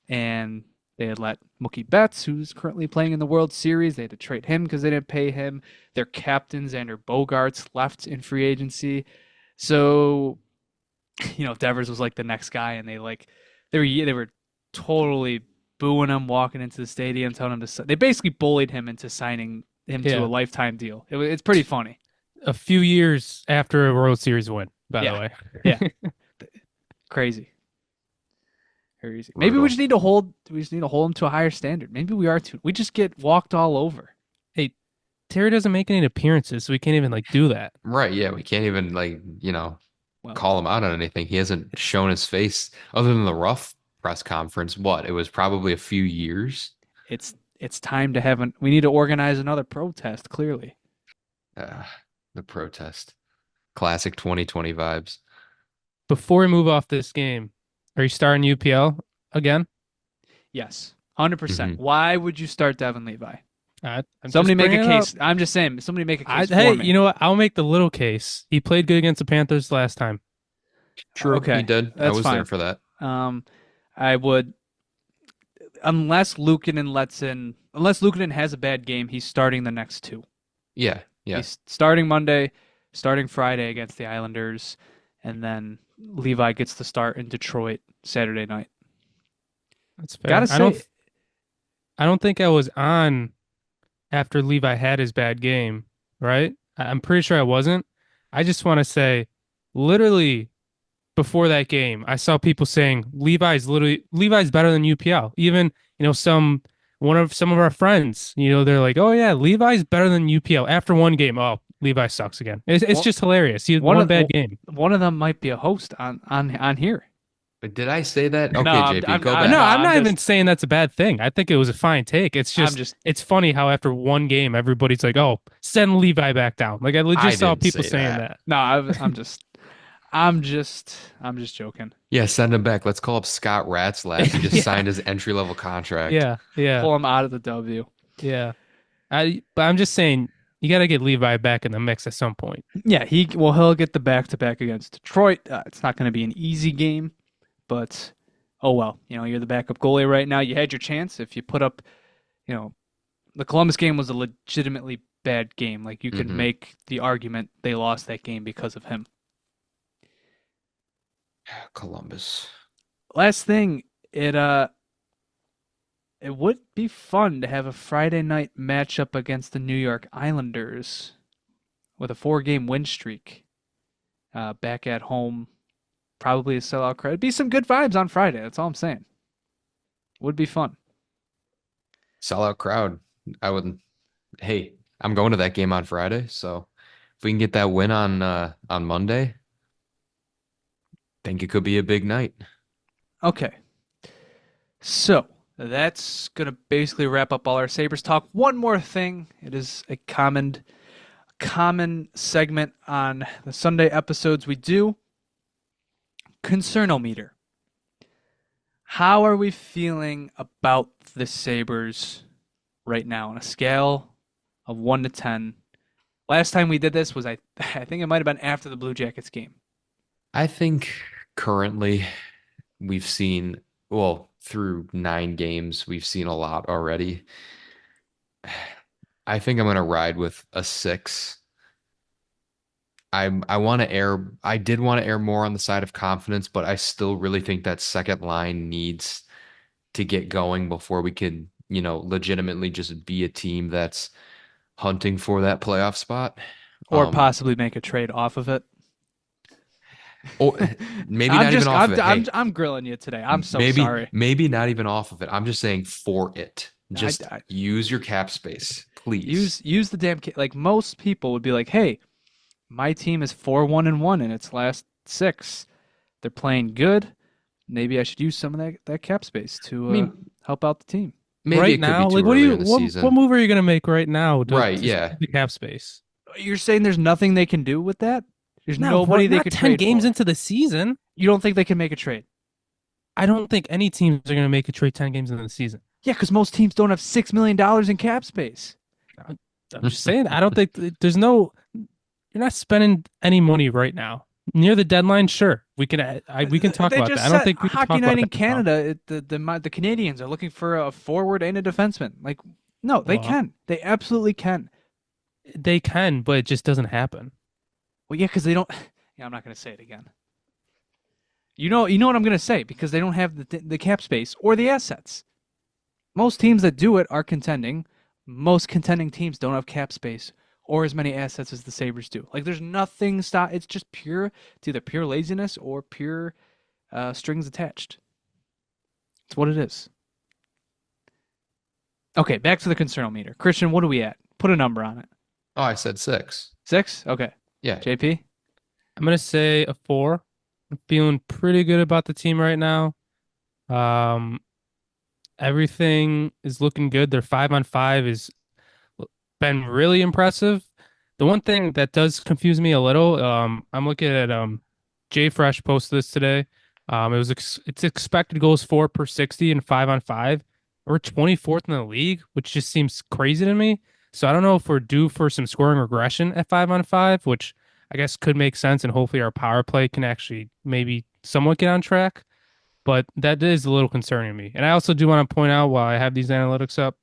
and they had let Mookie Betts, who's currently playing in the World Series, they had to trade him because they didn't pay him. Their captain, Xander Bogaerts, left in free agency. So, Devers was like the next guy, and they were totally booing him walking into the stadium, telling him they basically bullied him into signing him to a lifetime deal. It's pretty funny. A few years after a World Series win, by the way. Yeah. Crazy. Maybe we just need to hold them to a higher standard. Maybe we are too. We just get walked all over. Hey, Terry doesn't make any appearances, so we can't even do that. Right, yeah, we can't even call him out on anything. He hasn't shown his face other than the rough press conference. It was probably a few years. It's time to we need to organize another protest, clearly. The protest. Classic 2020 vibes. Before we move off this game, are you starting UPL again? Yes, 100%. Why would you start Devin Levi? I'm Somebody just make a bringing it up. case. I'm just saying. Somebody make a case Hey, for you me. know what? I'll make the little case. He played good against the Panthers last time. True, he Okay, did. I that's was there fine. for that. Um, I would unless Lukanen has a bad game, he's starting the next two. Yeah, yeah. He's starting Monday, starting Friday against the Islanders, and then Levi gets the start in Detroit Saturday night. That's fair. Gotta say, I don't think I was on after Levi had his bad game, right? I'm pretty sure I wasn't. I just want to say, literally before that game, I saw people saying Levi's better than UPL. Even, some of our friends, they're like, "Oh yeah, Levi's better than UPL." After one game, oh, Levi sucks again. It's one just hilarious. He had one one of bad game. one of them might be a host on here. But did I say that? No, Okay, JP, go No, no, back. I'm I'm not even just saying that's a bad thing. I think it was a fine take. I'm just It's funny how after one game, everybody's like, "Oh, send Levi back down." Like I I legit saw didn't people say saying that. that. no, I'm just joking. Yeah, send him back. Let's call up Scott Ratzlaff. He just Yeah, signed his entry-level contract. yeah, yeah, Pull him out of the W. yeah. But I'm just saying, you got to get Levi back in the mix at some point. Yeah, he'll get the back-to-back against Detroit. It's not going to be an easy game, but oh well. You're the backup goalie right now. You had your chance if you put up. The Columbus game was a legitimately bad game. Like you could Hmm. make the argument they lost that game because of him. Columbus. Last thing, it would be fun to have a Friday night matchup against the New York Islanders with a 4-game win streak. Back at home, probably a sellout crowd. It'd be some good vibes on Friday. That's all I'm saying. Would be fun. Sellout crowd. I wouldn't. Hey, I'm going to that game on Friday, so if we can get that win on Monday, think it could be a big night. Okay. So that's gonna basically wrap up all our Sabres talk. One more thing. It is a common segment on the Sunday episodes we do. Concernometer. How are we feeling about the Sabres right now on a scale of 1 to 10? Last time we did this was I think it might have been after the Blue Jackets game. I think currently we've seen, well, through 9 games, we've seen a lot already. I think I'm going to ride with a 6. I did want to err more on the side of confidence, but I still really think that second line needs to get going before we can, legitimately just be a team that's hunting for that playoff spot. Or Um, possibly make a trade off of it. or maybe I'm not even just off of it. I'm grilling you today. I'm so maybe sorry. maybe not even off of it. I'm just saying for it. I, Just I, use your cap space, please. use the damn like most people would be like, "Hey, my team is 4-1-1 in its last 6. They're playing good. Maybe I should use some of that cap space I to mean, help out the team." maybe Right it could be now, too like, what do early you in the what season. move are you gonna make right now Right, to yeah. save the cap space? You're saying there's nothing they can do with that? There's Not nobody they not could 10 trade games for. into the season. You don't think they can make a trade? I don't think any teams are gonna make a trade 10 games into the season. Yeah, because most teams don't have $6 million in cap space. I'm just saying, I don't think you're not spending any money right now. Near the deadline, sure, we can talk They about just that. I don't said think we can Hockey talk Night about in that now. Canada. The Canadians are looking for a forward and a defenseman. Like, no, they Well, can. They absolutely can. they can, but it just doesn't happen. Well, yeah, because they don't. Yeah, I'm not going to say it again. You know what I'm going to say because they don't have the cap space or the assets. Most teams that do it are contending. Most contending teams don't have cap space or as many assets as the Sabres do. Like, there's nothing stop. It's just pure. It's either pure laziness or pure strings attached. It's what it is. Okay, back to the concernometer. Christian, what are we at? Put a number on it. Oh, I said 6. 6? Okay. Yeah. JP? I'm gonna say a 4. I'm feeling pretty good about the team right now. Um, everything is looking good. Their 5-on-5 is been really impressive. The one thing that does confuse me a little, I'm looking at Jay Fresh posted this today. It's expected goals for per 60 and 5-on-5. We're 24th in the league, which just seems crazy to me. So I don't know if we're due for some scoring regression at 5-on-5, which I guess could make sense, and hopefully our power play can actually maybe somewhat get on track. But that is a little concerning to me. And I also do want to point out while I have these analytics up,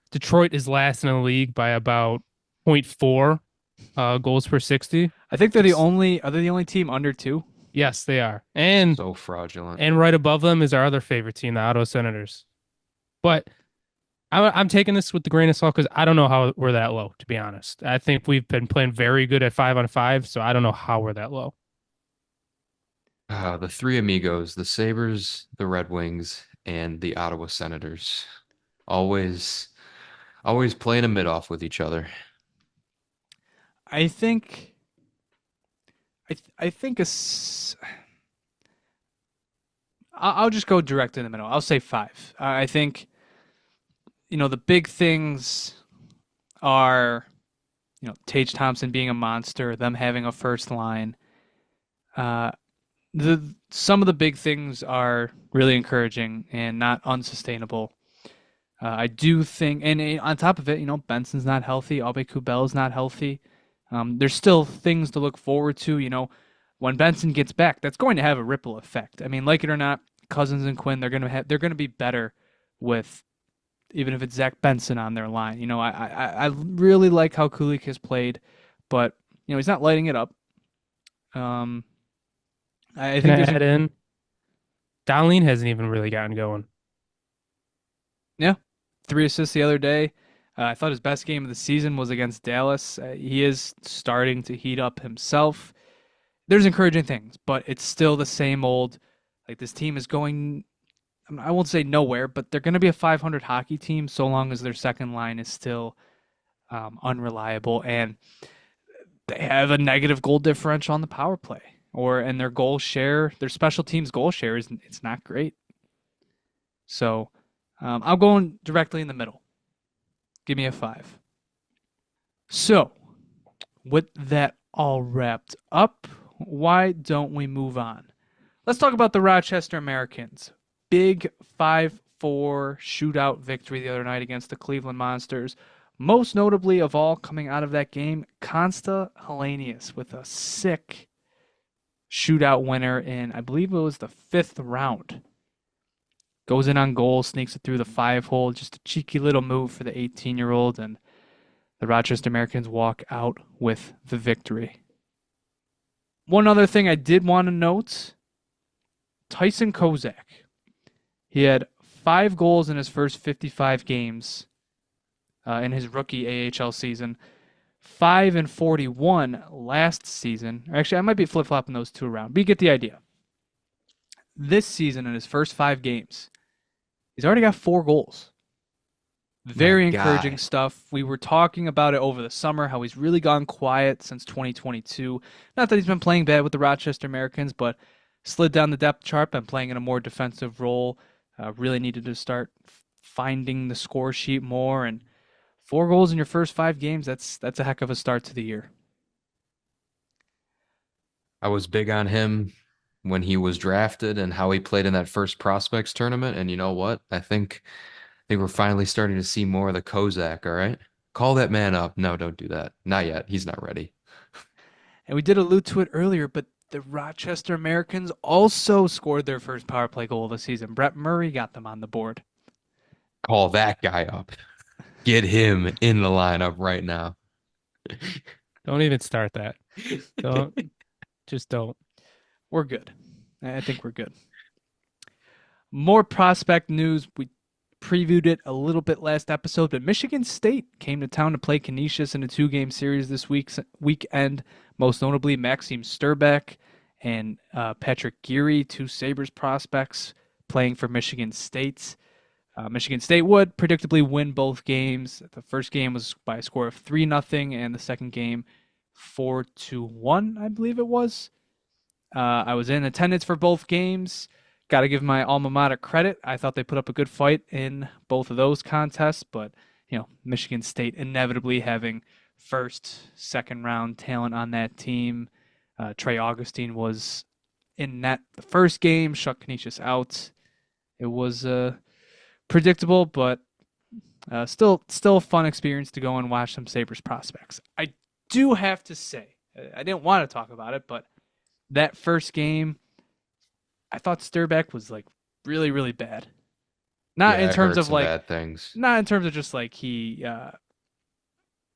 Detroit is last in the league by about zero point 0.4 goals per 60. I think they're the Just only. Are they the only team under two? yes, they are. And So fraudulent. right above them is our other favorite team, the Ottawa Senators. But I'm taking this with the grain of salt because I don't know how we're that low, to be honest. I think we've been playing very good at 5-on-5, so I don't know how we're that low. The three amigos, the Sabres, the Red Wings, and the Ottawa Senators. Always, always playing a mid-off with each other. I think. I think I'll just go direct in the middle. I'll say five. I think the big things are Tage Thompson being a monster, them having a first line. Uh, the Some of the big things are really encouraging and not unsustainable. I do think, and on top of it, Benson's not healthy, Abe Kubel's not healthy. There's still things to look forward to. When Benson gets back, that's going to have a ripple effect. I mean, like it or not, Cousins and Quinn, they're gonna be better with even if it's Zach Benson on their line. I really like how Kulik has played, but he's not lighting it up. Um, I Can think I add in? Darlene hasn't even really gotten going. yeah, 3 assists the other day. I thought his best game of the season was against Dallas. He is starting to heat up himself. There's encouraging things, but it's still the same old. Like this team is going. I won't say nowhere, but they're going to be a 500 hockey team so long as their second line is still unreliable and they have a negative goal differential on the power play, and their goal share, their special teams goal share is it's not great. So I'm going directly in the middle. Give me a 5. So with that all wrapped up, why don't we move on? Let's talk about the Rochester Americans. Big 5-4 shootout victory the other night against the Cleveland Monsters. Most notably of all coming out of that game, Consta Hellenius with a sick shootout winner in, I believe it was the 5th round. Goes in on goal, sneaks it through the 5-hole. Just a cheeky little move for the 18-year-old, and the Rochester Americans walk out with the victory. One other thing I did want to note, Tyson Kozak. He had 5 goals in his first 55 games in his rookie AHL season. 5 and 41 last season. Actually, I might be flip-flopping those two around, but you get the idea. This season, in his first 5 games, he's already got 4 goals. Very encouraging stuff. We were talking about it over the summer, how he's really gone quiet since 2022. Not that he's been playing bad with the Rochester Americans, but slid down the depth chart, been playing in a more defensive role. Really needed to start finding the score sheet more. And 4 goals in your first 5 games, that's a heck of a start to the year. I was big on him when he was drafted and how he played in that first prospects tournament. And you know what? I think we're finally starting to see more of the Kozak, all right? Call that man up. No, don't do that. Not yet. He's not ready. And we did allude to it earlier, but the Rochester Americans also scored their first power play goal of the season. Brett Murray got them on the board. Call that guy up. Get him in the lineup right now. Don't even start that. Just don't. We're good. I think we're good. More prospect news. We previewed it a little bit last episode, but Michigan State came to town to play Canisius in a 2-game series this weekend. Most notably, Maxime Sturbeck and Patrick Geary, 2 Sabres prospects playing for Michigan State. Michigan State would predictably win both games. The first game was by a score of 3-0, and the second game 4-1, I believe it was. I was in attendance for both games. Got to give my alma mater credit. I thought they put up a good fight in both of those contests, but Michigan State inevitably having first, second round talent on that team. Trey Augustine was in net the first game, shut Canisius out. It was predictable, but still a fun experience to go and watch some Sabres prospects. I do have to say, I didn't want to talk about it, but that first game, I thought Sturbeck was like really, really bad. Not Yeah, in I terms heard of some like, bad things. not in terms of just like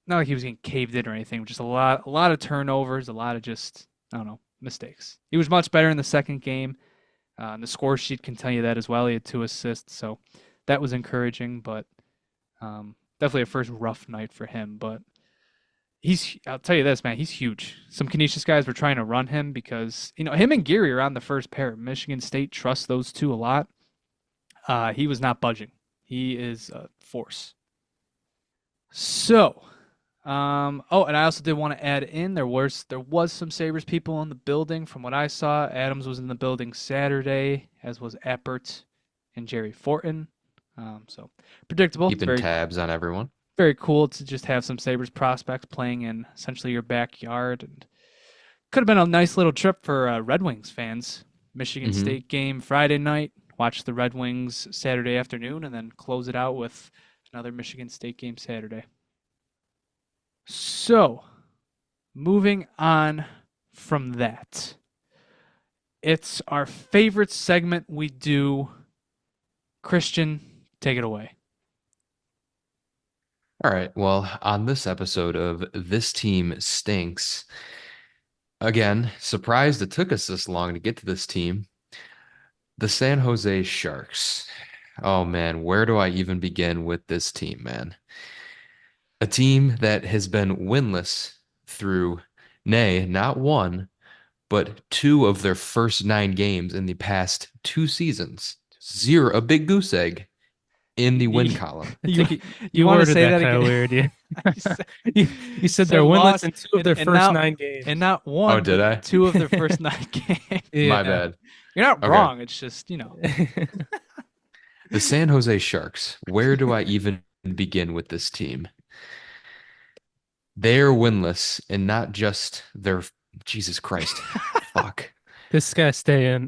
not like he was getting caved in or anything. Just a lot of turnovers, a lot of just I don't know mistakes. He was much better in the second game. The score sheet can tell you that as well. He had 2 assists, so that was encouraging. But definitely a first rough night for him. But I'll tell you this, man, he's huge. Some Canisius guys were trying to run him because him and Geary are on the first pair. Michigan State trusts those two a lot. He was not budging. He is a force. So, and I also did want to add in there was some Sabres people in the building from what I saw. Adams was in the building Saturday, as was Eppert and Jerry Fortin. So predictable. It's Keeping tabs on everyone. very cool to just have some Sabres prospects playing in essentially your backyard, and could have been a nice little trip for Red Wings fans. Michigan State game Friday night, watch the Red Wings Saturday afternoon, and then close it out with another Michigan State game Saturday. So, moving on from that, it's our favorite segment we do. Christian, take it away. All right. Well, on this episode of This Team Stinks, again, surprised it took us this long to get to this team. The San Jose Sharks. Oh man, where do I even begin with this team, man? A team that has been winless through, nay, not one, but two of their first 9 games in the past 2 seasons. Zero, a big goose egg in the win column. You want to worded say that kind of again? weird, yeah. You said- You said they're winless in 2 of their and first now- 9 games. and not one, Oh, did but I? 2 of their first 9 games. My bad. You're not Okay. wrong. It's just The San Jose Sharks. Where do I even begin with this team? They're winless, and not just their Jesus Christ. Fuck. This guy stay in.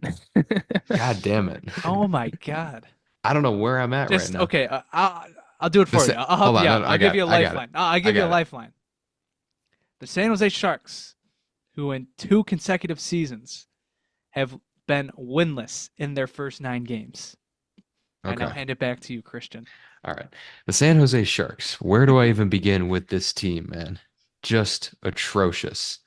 God damn it. Oh my god. I don't know where I'm at Just right now. okay. I'll do it for The you. Sa- I'll help hold on, you no, out. no, I'll give you a I got it. lifeline. I'll give you a got it. lifeline. The San Jose Sharks, who in 2 consecutive seasons have been winless in their first 9 games. I now Okay. hand it back to you, Christian. All right. The San Jose Sharks. Where do I even begin with this team, man? Just atrocious.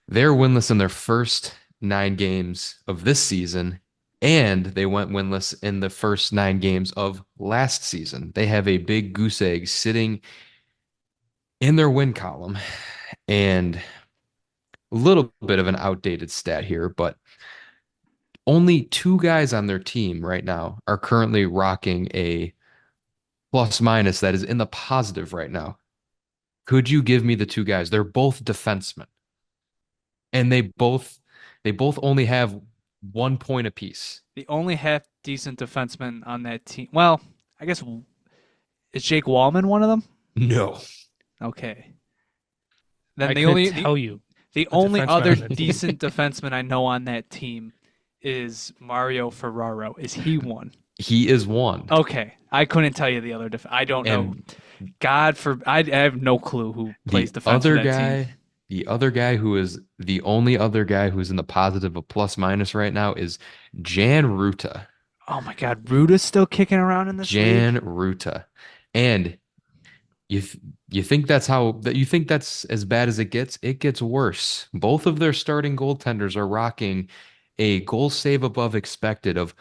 They're winless in their first 9 games of this season, and they went winless in the first 9 games of last season. They have a big goose egg sitting in their win column, and a little bit of an outdated stat here, but only 2 guys on their team right now are currently rocking a plus minus that is in the positive right now. Could you give me the 2 guys? They're both defensemen. And they both only have 1 point apiece. The only half decent defenseman on that team. Well, I guess is Jake Wallman one of them? No. Okay. Then I the couldn't only tell you. the a only defenseman other on that team. decent defenseman I know on that team is Mario Ferraro. Is he one? He is one. Okay, I couldn't tell you the other. I don't know. And I have no clue who plays the defense for other that guy, team. the other guy who is the only other guy who's in the positive of plus minus right now is Jan Ruta. Oh my God, Ruda's still kicking around in this Jan league? Ruta. And you think that's as bad as it gets? It gets worse. Both of their starting goaltenders are rocking a goal save above expected of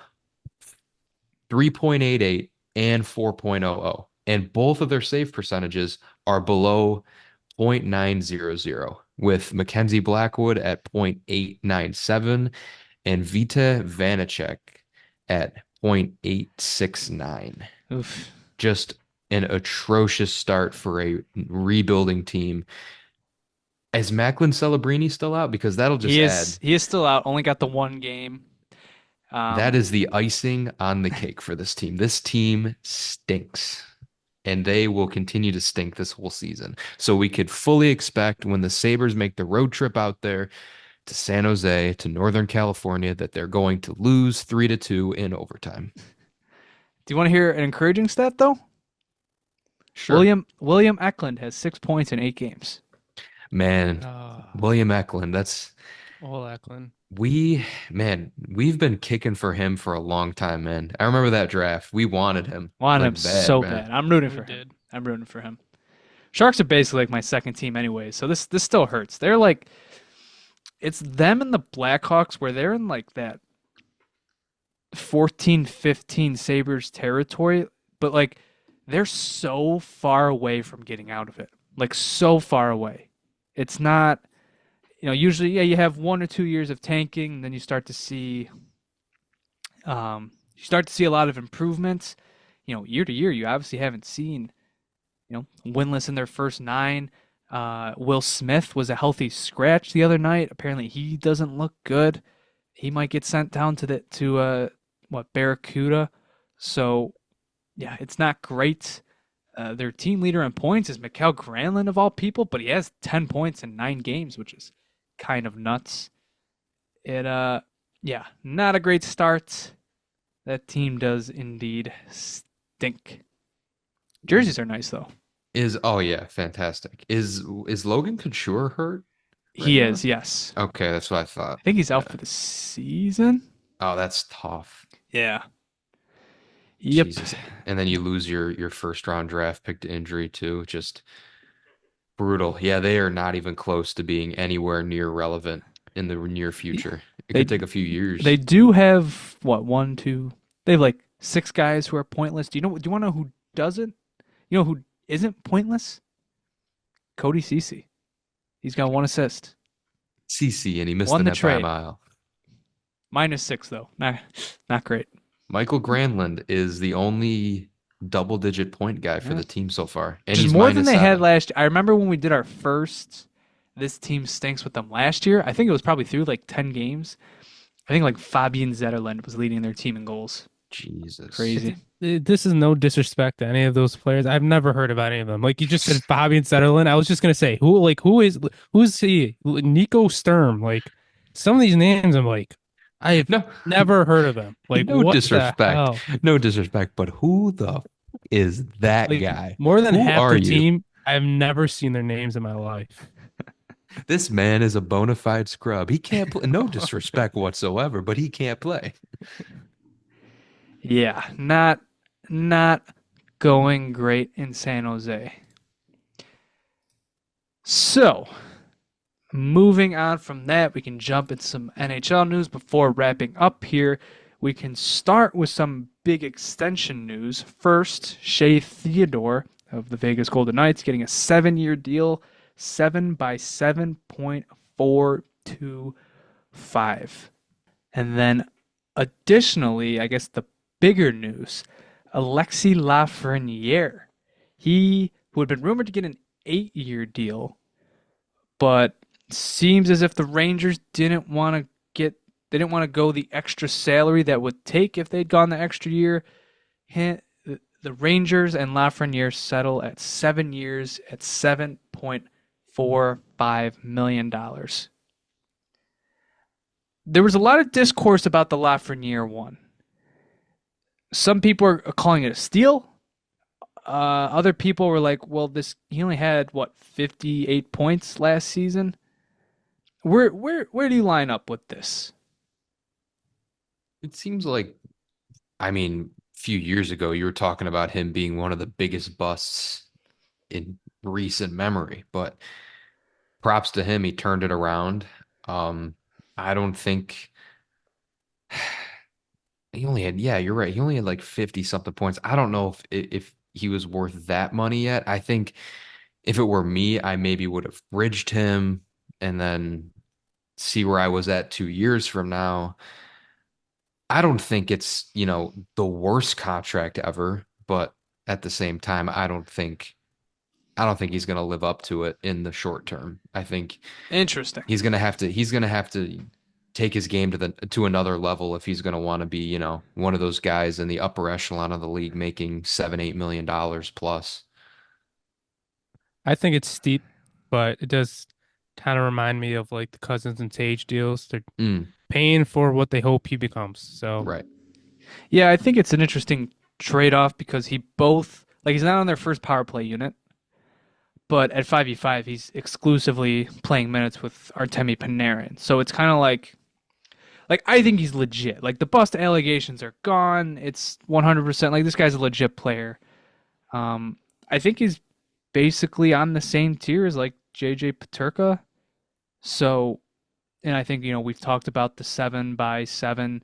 3.88 and 4.00. And both of their save percentages are below 0.900, with Mackenzie Blackwood at 0.897 and Vita Vanacek at 0.869. Oof. Just an atrocious start for a rebuilding team. Is Macklin Celebrini still out? Because that'll just add. He is still out. Only got the 1 game. That is the icing on the cake for this team. This team stinks, and they will continue to stink this whole season. So we could fully expect when the Sabres make the road trip out there to San Jose, to Northern California, that they're going to lose 3-2 in overtime. Do you want to hear an encouraging stat though? Sure. William Eklund has 6 points in 8 games. Man, Ah, William Eklund, that's all Eklund. we've been kicking for him for a long time, man. I remember that draft. We wanted him Wanted him like bad, so man. bad. I'm rooting We for him. did. I'm rooting for him. Sharks are basically like my second team anyway, so this still hurts. They're like it's them and the Blackhawks where they're in like that 14-15 Sabres territory, but like they're so far away from getting out of it. Like so far away. It's not, usually yeah, you have 1 or 2 years of tanking, and then you start to see a lot of improvements. Year to year, you obviously haven't seen, winless in their first nine. Will Smith was a healthy scratch the other night. Apparently, he doesn't look good. He might get sent down to Barracuda. So yeah, it's not great. Their team leader in points is Mikael Granlund of all people, but he has 10 points in 9 games, which is kind of nuts. Yeah, not a great start. That team does indeed stink. Jerseys are nice though. Oh yeah, fantastic. Is Logan Couture hurt right He now? is, yes. Okay, that's what I I thought. think he's out Yeah. for the season. Oh, that's tough. Yeah. Yep. Jesus. And then you lose your first round draft pick to injury too. Just brutal. Yeah, they are not even close to being anywhere near relevant in the near future. It They could take a few they years. do have what, one, two. They have like 6 guys who are pointless. Do you want to know who doesn't? You know who isn't pointless? Cody Cece. He's got 1 assist. CC and he missed the Won the net by a trade. mile. -6 though. Not great. Michael Granlund is the only double-digit point guy for Yeah. the team so far, and Which is he's more than minus they had seven. last year. I remember when we did our first this team stinks with them last year. I think it was probably through like 10 games. I think like Fabian Zetterlund was leading their team in goals. Jesus. Crazy. This is no disrespect to any of those players. I've never heard about any of them. Like you just said, Fabian Zetterlund. I was just gonna say who is he? Nico Sturm. Like some of these names, I'm like, I've No, never heard of them. Like no what the disrespect. hell? No disrespect, but who the is that Like guy? more than Who half are the you? team, I've never seen their names in my life. This man is a bona fide scrub. He can't play. No disrespect whatsoever, but he can't play. Yeah, not going great in San Jose. So, moving on from that, we can jump into some NHL news before wrapping up here. We can start with some big extension news. First, Shea Theodore of the Vegas Golden Knights getting a 7-year deal, 7 by 7.425. And then additionally, I guess the bigger news, Alexis Lafreniere. He who had been rumored to get an 8-year deal, but seems as if the Rangers they didn't want to go the extra salary that would take if they'd gone the extra year. The Rangers and Lafreniere settle at 7 years at $7.45 million. There was a lot of discourse about the Lafreniere one. Some people are calling it a steal. Other people were like, "Well, he only had 58 points last season." Where do you line up with this? It seems like, I mean, a few years ago, you were talking about him being one of the biggest busts in recent memory, but props to him. He turned it around. Um, I don't think he only had, yeah, you're right. He only had like 50 something points. I don't know if he was worth that money yet. I think if it were me, I maybe would have bridged him and then see where I was at 2 years from now. I don't think it's, the worst contract ever, but at the same time, I don't think he's going to live up to it in the short term. I think Interesting. he's going to have to take his game to another level if he's going to want to be, one of those guys in the upper echelon of the league making $7-8 million plus. I think it's steep, but it does kind of remind me of like the Cousins and Tage deals. They're Mm, paying for what they hope he becomes. So right. Yeah, I think it's an interesting trade off because he's not on their first power play unit, but at 5v5 he's exclusively playing minutes with Artemi Panarin. So it's kind of like I think he's legit. Like the bust allegations are gone. It's 100% like this guy's a legit player. I think he's basically on the same tier as like JJ Paterka. So, and I think we've talked about the 7x7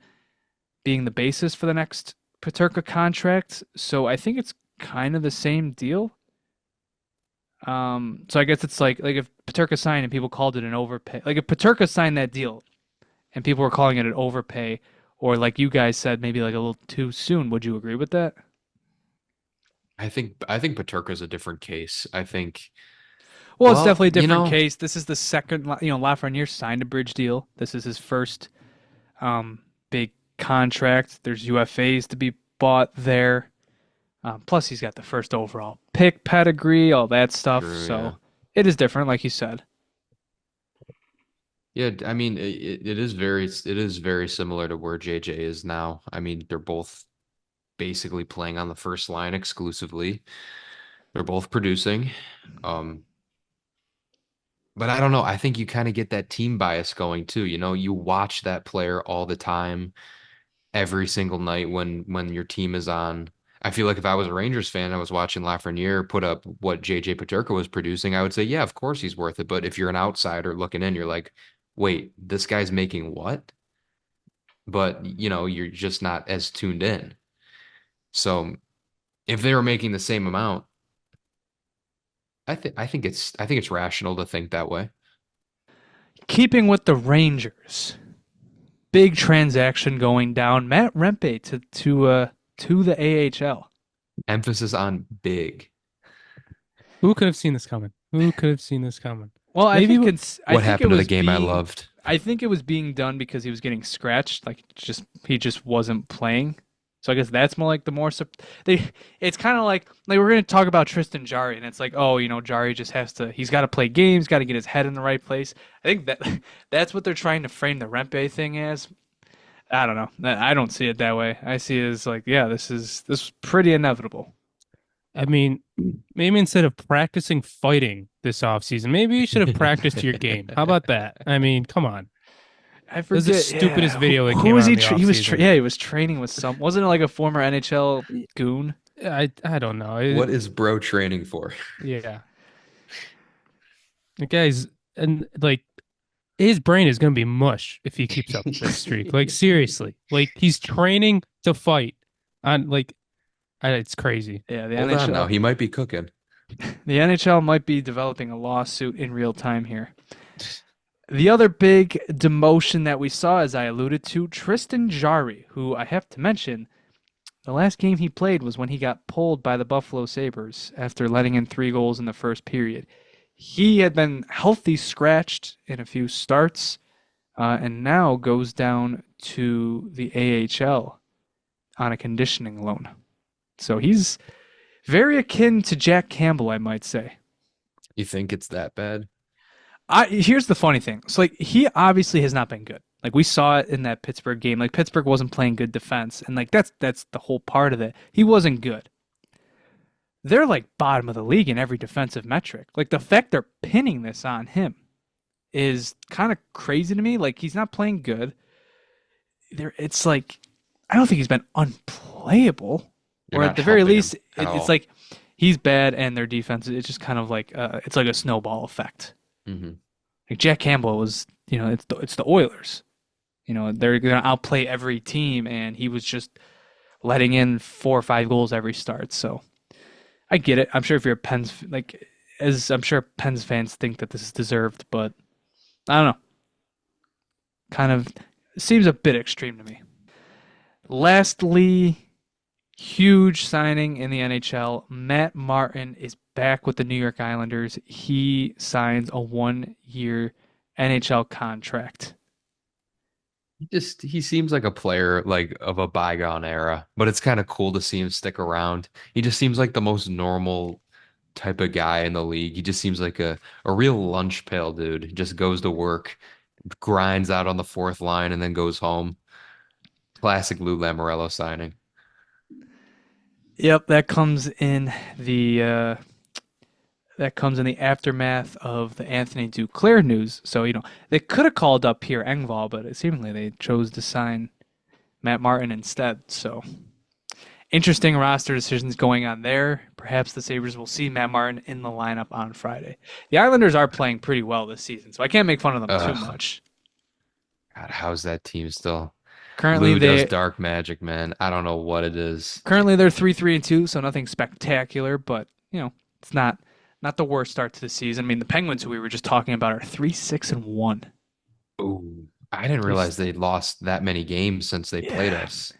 being the basis for the next Paterka contract. So I think it's kind of the same deal. So I guess it's like if Paterka signed and people called it an overpay, like if Paterka signed that deal and people were calling it an overpay, or like you guys said, maybe like a little too soon, would you agree with that? I think Paterka's a different case. I think Well, it's well, definitely a different case. This is the second, Lafreniere signed a bridge deal. This is his first big contract. There's UFAs to be bought there. Plus, he's got the first overall pick pedigree, all that stuff. true, So yeah. it is different, like you said. Yeah, I mean it is very similar to where JJ is now. I mean, they're both basically playing on the first line exclusively. They're both producing. Um, but I don't know. I think you kind of get that team bias going too. You watch that player all the time, every single night when your team is on. I feel like if I was a Rangers fan, I was watching Lafreniere put up what JJ Paterka was producing, I would say, yeah, of course he's worth it. But if you're an outsider looking in, you're like, wait, this guy's making what? But you're just not as tuned in. So if they were making the same amount, I think it's rational to think that way. Keeping with the Rangers, big transaction going down. Matt Rempe to the AHL. Emphasis on big. Who could have seen this coming? Who could have seen this coming? Well, Maybe What happened to the game I loved? I think it was being done because he was getting scratched. Like he just wasn't playing. So I guess that's more like the more they. It's kind of like we're gonna talk about Tristan Jarry, and it's like, oh, Jarry just he's got to play games, got to get his head in the right place. I think that's what they're trying to frame the Rempe thing as. I don't know. I don't see it that way. I see it as like, yeah, this is pretty inevitable. I mean, maybe instead of practicing fighting this offseason, maybe you should have practiced your game. How about that? I mean, come on. I This is the forget. stupidest Yeah. video that Who came was out he? in the He was offseason. yeah, he was training with wasn't it like a former NHL goon? I don't know. What is bro training for? Yeah. The guy's and like his brain is gonna be mush if he keeps up this streak. Like seriously. Like he's training to fight on it's crazy. Yeah, the Hold on now. NHL. He might be cooking. The NHL might be developing a lawsuit in real time here. The other big demotion that we saw, as I alluded to, Tristan Jarry, who I have to mention, the last game he played was when he got pulled by the Buffalo Sabres after letting in 3 goals in the first period. He had been healthy scratched in a few starts, and now goes down to the AHL on a conditioning loan. So he's very akin to Jack Campbell, I might say. You think it's that bad? Here's the funny thing. So like he obviously has not been good. Like we saw it in that Pittsburgh game. Like Pittsburgh wasn't playing good defense, and like that's the whole part of it. He wasn't good. They're like bottom of the league in every defensive metric. Like the fact they're pinning this on him is kind of crazy to me. Like he's not playing good. It's like I don't think he's been unplayable, You're or at not the very helping him least, at it's all. like he's bad and their defense. It's just kind of like it's like a snowball effect. Hmm. Like Jack Campbell was, it's the Oilers. They're gonna outplay every team, and he was just letting in 4 or 5 goals every start. So I get it. I'm sure if you're a Pens as I'm sure Pens fans think that this is deserved, but I don't know. Kind of seems a bit extreme to me. Lastly, huge signing in the NHL. Matt Martin is back with the New York Islanders. He signs a 1-year NHL contract. He seems like a player like of a bygone era, but it's kind of cool to see him stick around. He just seems like the most normal type of guy in the league. He just seems like a real lunch pail dude. He just goes to work, grinds out on the fourth line, and then goes home. Classic Lou Lamoriello signing. Yep, that comes in the aftermath of the Anthony Duclair news. So, they could have called up Pierre Engvall, but seemingly they chose to sign Matt Martin instead. So, interesting roster decisions going on there. Perhaps the Sabres will see Matt Martin in the lineup on Friday. The Islanders are playing pretty well this season, so I can't make fun of them too Ugh, much. God, how's that team still? Currently Lou does they dark magic, man. I don't know what it is. currently they're 3-3-2, so nothing spectacular, but it's not the worst start to the season. I mean, the Penguins, who we were just talking about, are 3-6-1. Ooh, I didn't realize they lost that many games since they played Yeah. us.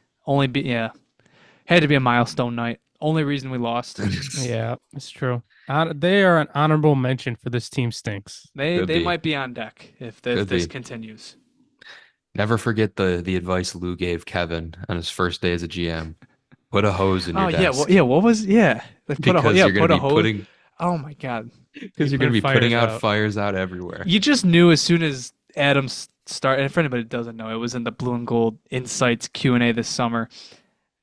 Had to be a milestone night. Only reason we lost. Yeah, it's true. They are an honorable mention for this team stinks. They Could they be. might be on deck if Could this be. continues. Never forget the advice Lou gave Kevin on his first day as a GM. Put a hose in Oh your yeah, desk what was like put a because you're put gonna a be hose. putting Oh my god. because you're Putting gonna be putting fires out out. fires out everywhere. You just knew as soon as Adams started, and for anybody who doesn't know, it was in the Blue and Gold Insights Q&A this summer.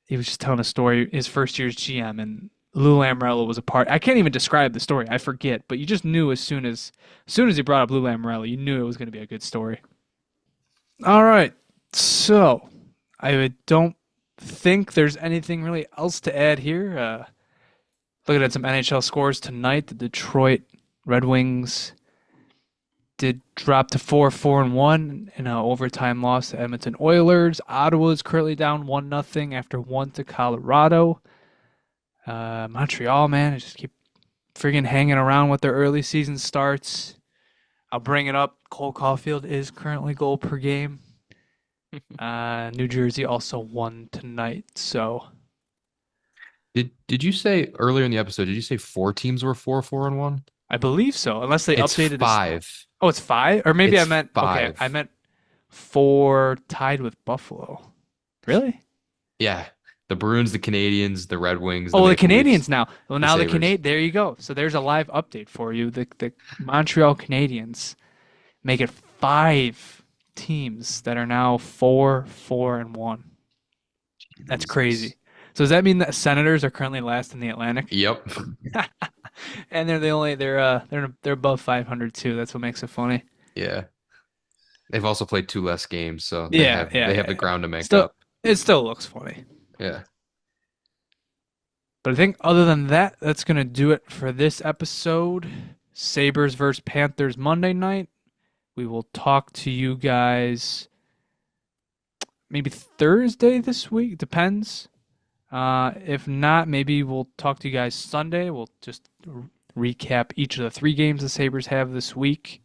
He was just telling a story, his first year as GM, and Lou Lamoriello was a part. I can't even describe the story. I forget, but you just knew as soon as he brought up Lou Lamoriello, you knew it was going to be a good story. All right, so I don't think there's anything really else to add here. Looking at some NHL scores tonight, the Detroit Red Wings did drop to 4-4-1 in an overtime loss to Edmonton Oilers. Ottawa is currently down 1-0 after 1 to Colorado. Montreal, man, I just keep friggin' hanging around with their early season starts. I'll bring it up. Cole Caulfield is currently goal per game. New Jersey also won tonight, so Did you say earlier in the episode? Did you say 4 teams were 4-4-1? I believe so. Unless they It's updated this. 5. Oh, it's 5? Or maybe I It's meant okay, 5. I meant 4 tied with Buffalo. Really? Yeah, the Bruins, the Canadians, the Red Wings, the Oh, the Maple Canadians Leafs, now. Well, the now the Sabres. Canadian. There you go. So there's a live update for you. The Montreal Canadiens make it 5 teams that are now 4-4-1. That's crazy. So does that mean that Senators are currently last in the Atlantic? Yep. And they're above 500 too. That's what makes it funny. Yeah. They've also played 2 less games, so Yeah, they have the ground to make Still, up. it still looks funny. Yeah. But I think other than that, that's going to do it for this episode. Sabres versus Panthers Monday night. We will talk to you guys maybe Thursday this week. Depends. If not, maybe we'll talk to you guys Sunday. We'll just recap each of the 3 games the Sabres have this week.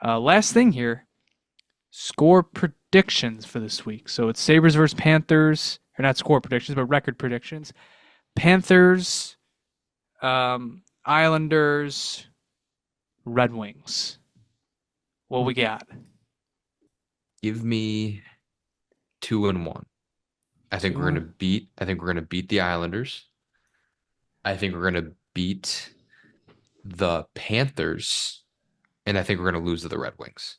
Last thing here, score predictions for this week. So it's Sabres versus Panthers, or not score predictions, but record predictions. Panthers, Islanders, Red Wings. What we got? Give me 2-1. I think we're 2-1. gonna beat the Islanders. I think we're gonna beat the Panthers, and I think we're gonna lose to the Red Wings.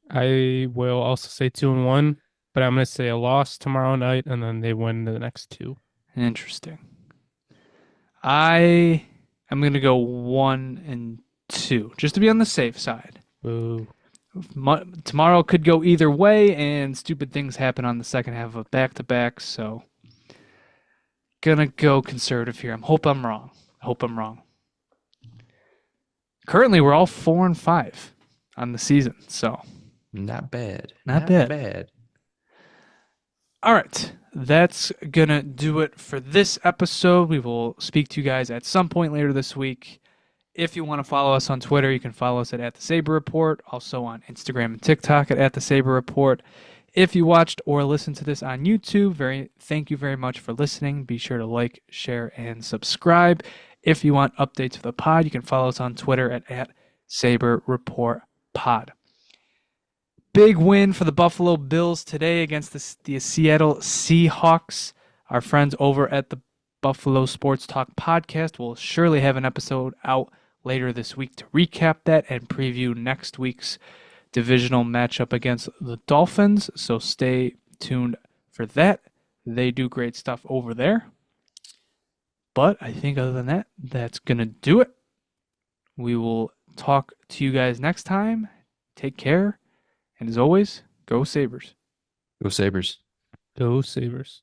I will also say 2-1, but I'm going to say a loss tomorrow night, and then they win the next 2. Interesting. I am going to go 1-2, just to be on the safe side. Boo. Tomorrow could go either way, and stupid things happen on the second half of back-to-back, so gonna go conservative here. I hope I'm wrong. Currently, we're all 4-5 on the season, so Not bad. Not bad. All right, that's gonna do it for this episode. We will speak to you guys at some point later this week. If you want to follow us on Twitter, you can follow us at the Sabre Report, also on Instagram and TikTok at the Sabre Report. If you watched or listened to this on YouTube, thank you very much for listening. Be sure to like, share, and subscribe. If you want updates of the pod, you can follow us on Twitter at Sabre Report Pod. Big win for the Buffalo Bills today against the Seattle Seahawks. Our friends over at the Buffalo Sports Talk podcast will surely have an episode out later this week to recap that and preview next week's divisional matchup against the Dolphins. So stay tuned for that. They do great stuff over there. But I think other than that, that's going to do it. We will talk to you guys next time. Take care. And as always, go Sabres. Go Sabres. Go Sabres.